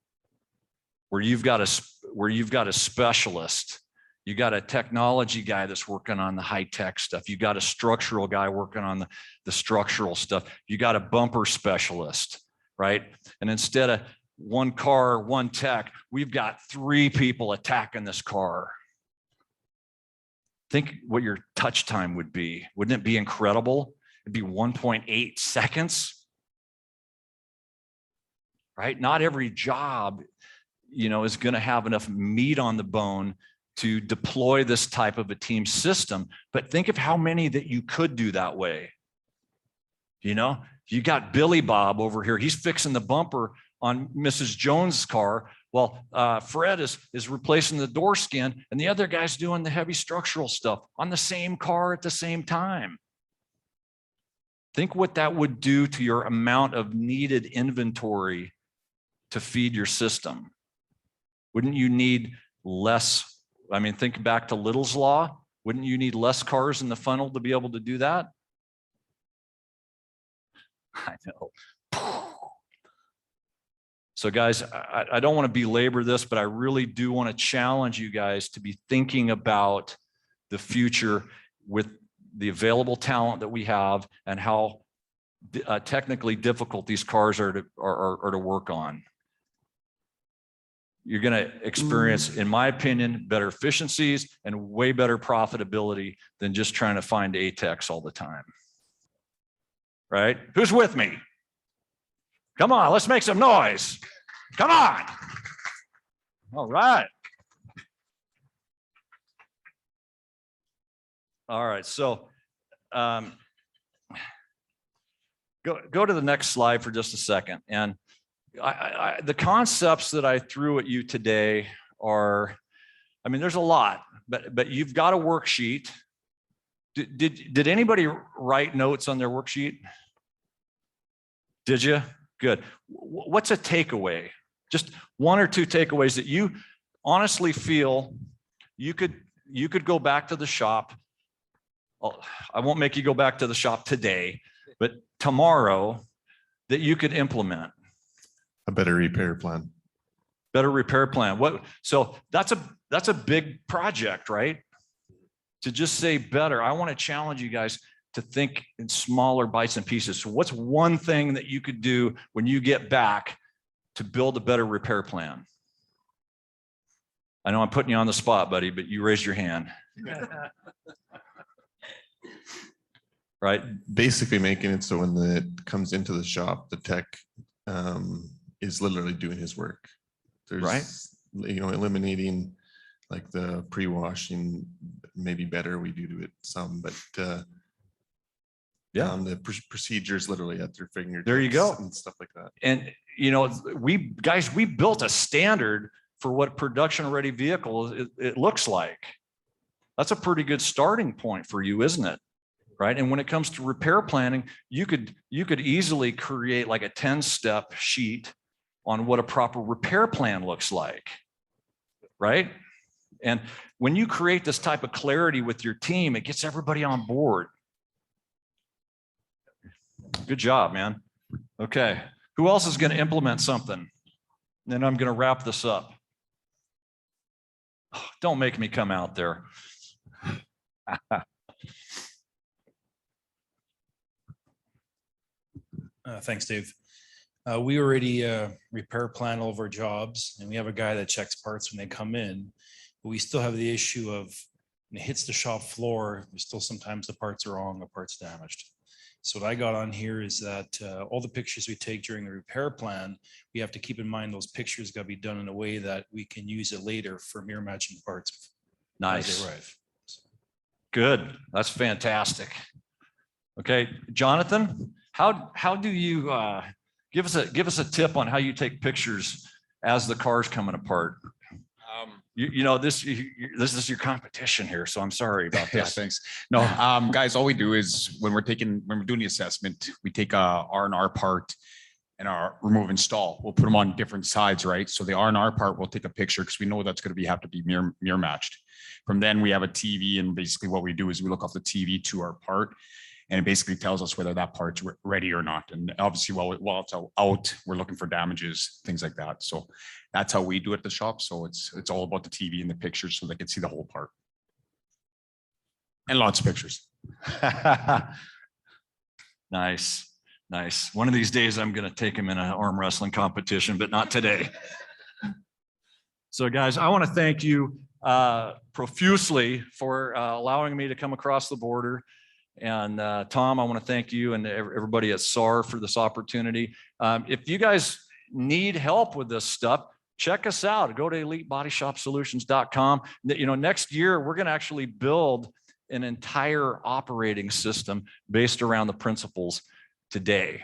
where you've got a specialist. You got a technology guy that's working on the high tech stuff. You got a structural guy working on the structural stuff. You got a bumper specialist, right? And instead of one car, one tech, we've got 3 people attacking this car. Think what your touch time would be. Wouldn't it be incredible? It'd be 1.8 seconds, right? Not every job, you know, is going to have enough meat on the bone to deploy this type of a team system. But think of how many that you could do that way. You know, you got Billy Bob over here. He's fixing the bumper on Mrs. Jones' car, while Fred is replacing the door skin, and the other guy's doing the heavy structural stuff on the same car at the same time. Think what that would do to your amount of needed inventory to feed your system. Wouldn't you need less? I mean, think back to Little's Law. Wouldn't you need less cars in the funnel to be able to do that? I know. So guys, I don't want to belabor this, but I really do want to challenge you guys to be thinking about the future with the available talent that we have and how technically difficult these cars are to work on. You're going to experience, in my opinion, better efficiencies and way better profitability than just trying to find ATEX all the time. Right? Who's with me? Come on, let's make some noise. Come on. All right. All right, so go to the next slide for just a second. And the concepts that I threw at you today are, I mean, there's a lot, but you've got a worksheet. Did anybody write notes on their worksheet? Did you? Good. What's a takeaway? Just 1 or 2 takeaways that you honestly feel you could go back to the shop. I won't make you go back to the shop today, but tomorrow that you could implement. A better repair plan. Better repair plan. What? So that's a big project, right? To just say better. I want to challenge you guys to think in smaller bites and pieces. So what's one thing that you could do when you get back to build a better repair plan? I know I'm putting you on the spot, buddy, but you raised your hand. Right? Basically making it so when it comes into the shop, the tech is literally doing his work. There's, right, you know, eliminating like the pre-washing, maybe better, we do it some, but yeah, the procedures literally at their fingertips. There you go. And stuff like that. And you know, we built a standard for what production ready vehicle it looks like. That's a pretty good starting point for you, isn't it? right? And when it comes to repair planning, you could easily create like a 10-step sheet on what a proper repair plan looks like, right? And when you create this type of clarity with your team, it gets everybody on board. Good job, man. Okay, who else is going to implement something? Then I'm going to wrap this up. Don't make me come out there. Thanks, Dave. We already repair plan all of our jobs, and we have a guy that checks parts when they come in. But we still have the issue of when it hits the shop floor, there's still sometimes the parts are wrong, the part's damaged. So what I got on here is that all the pictures we take during the repair plan, we have to keep in mind those pictures got to be done in a way that we can use it later for mirror matching parts as Nice. they arrive. Good. That's fantastic. Okay, Jonathan, how do you give us a tip on how you take pictures as the car's coming apart? You know, this is your competition here, so I'm sorry about Yeah, this. thanks. No, guys, all we do is when we're doing the assessment, we take a R&R part and our remove install. We'll put them on different sides, right? So the R&R part, we'll take a picture because we know that's going to have to be mirror matched. From then we have a TV, and basically what we do is we look off the TV to our part, and it basically tells us whether that part's ready or not. And obviously while it's out, we're looking for damages, things like that. So that's how we do it at the shop. So it's all about the TV and the pictures so they can see the whole part. And lots of pictures. Nice, nice. One of these days I'm going to take him in an arm wrestling competition, but not today. So guys, I want to thank you profusely for allowing me to come across the border. And Tom, I want to thank you and everybody at SAR for this opportunity. If you guys need help with this stuff, check us out. Go to elitebodyshopsolutions.com. You know, next year, we're going to actually build an entire operating system based around the principles today,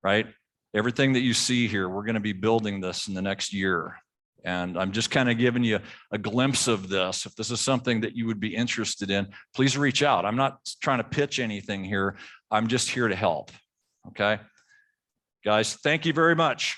right? Everything that you see here, we're going to be building this in the next year. And I'm just kind of giving you a glimpse of this. If this is something that you would be interested in, please reach out. I'm not trying to pitch anything here. I'm just here to help. Okay. Guys, thank you very much.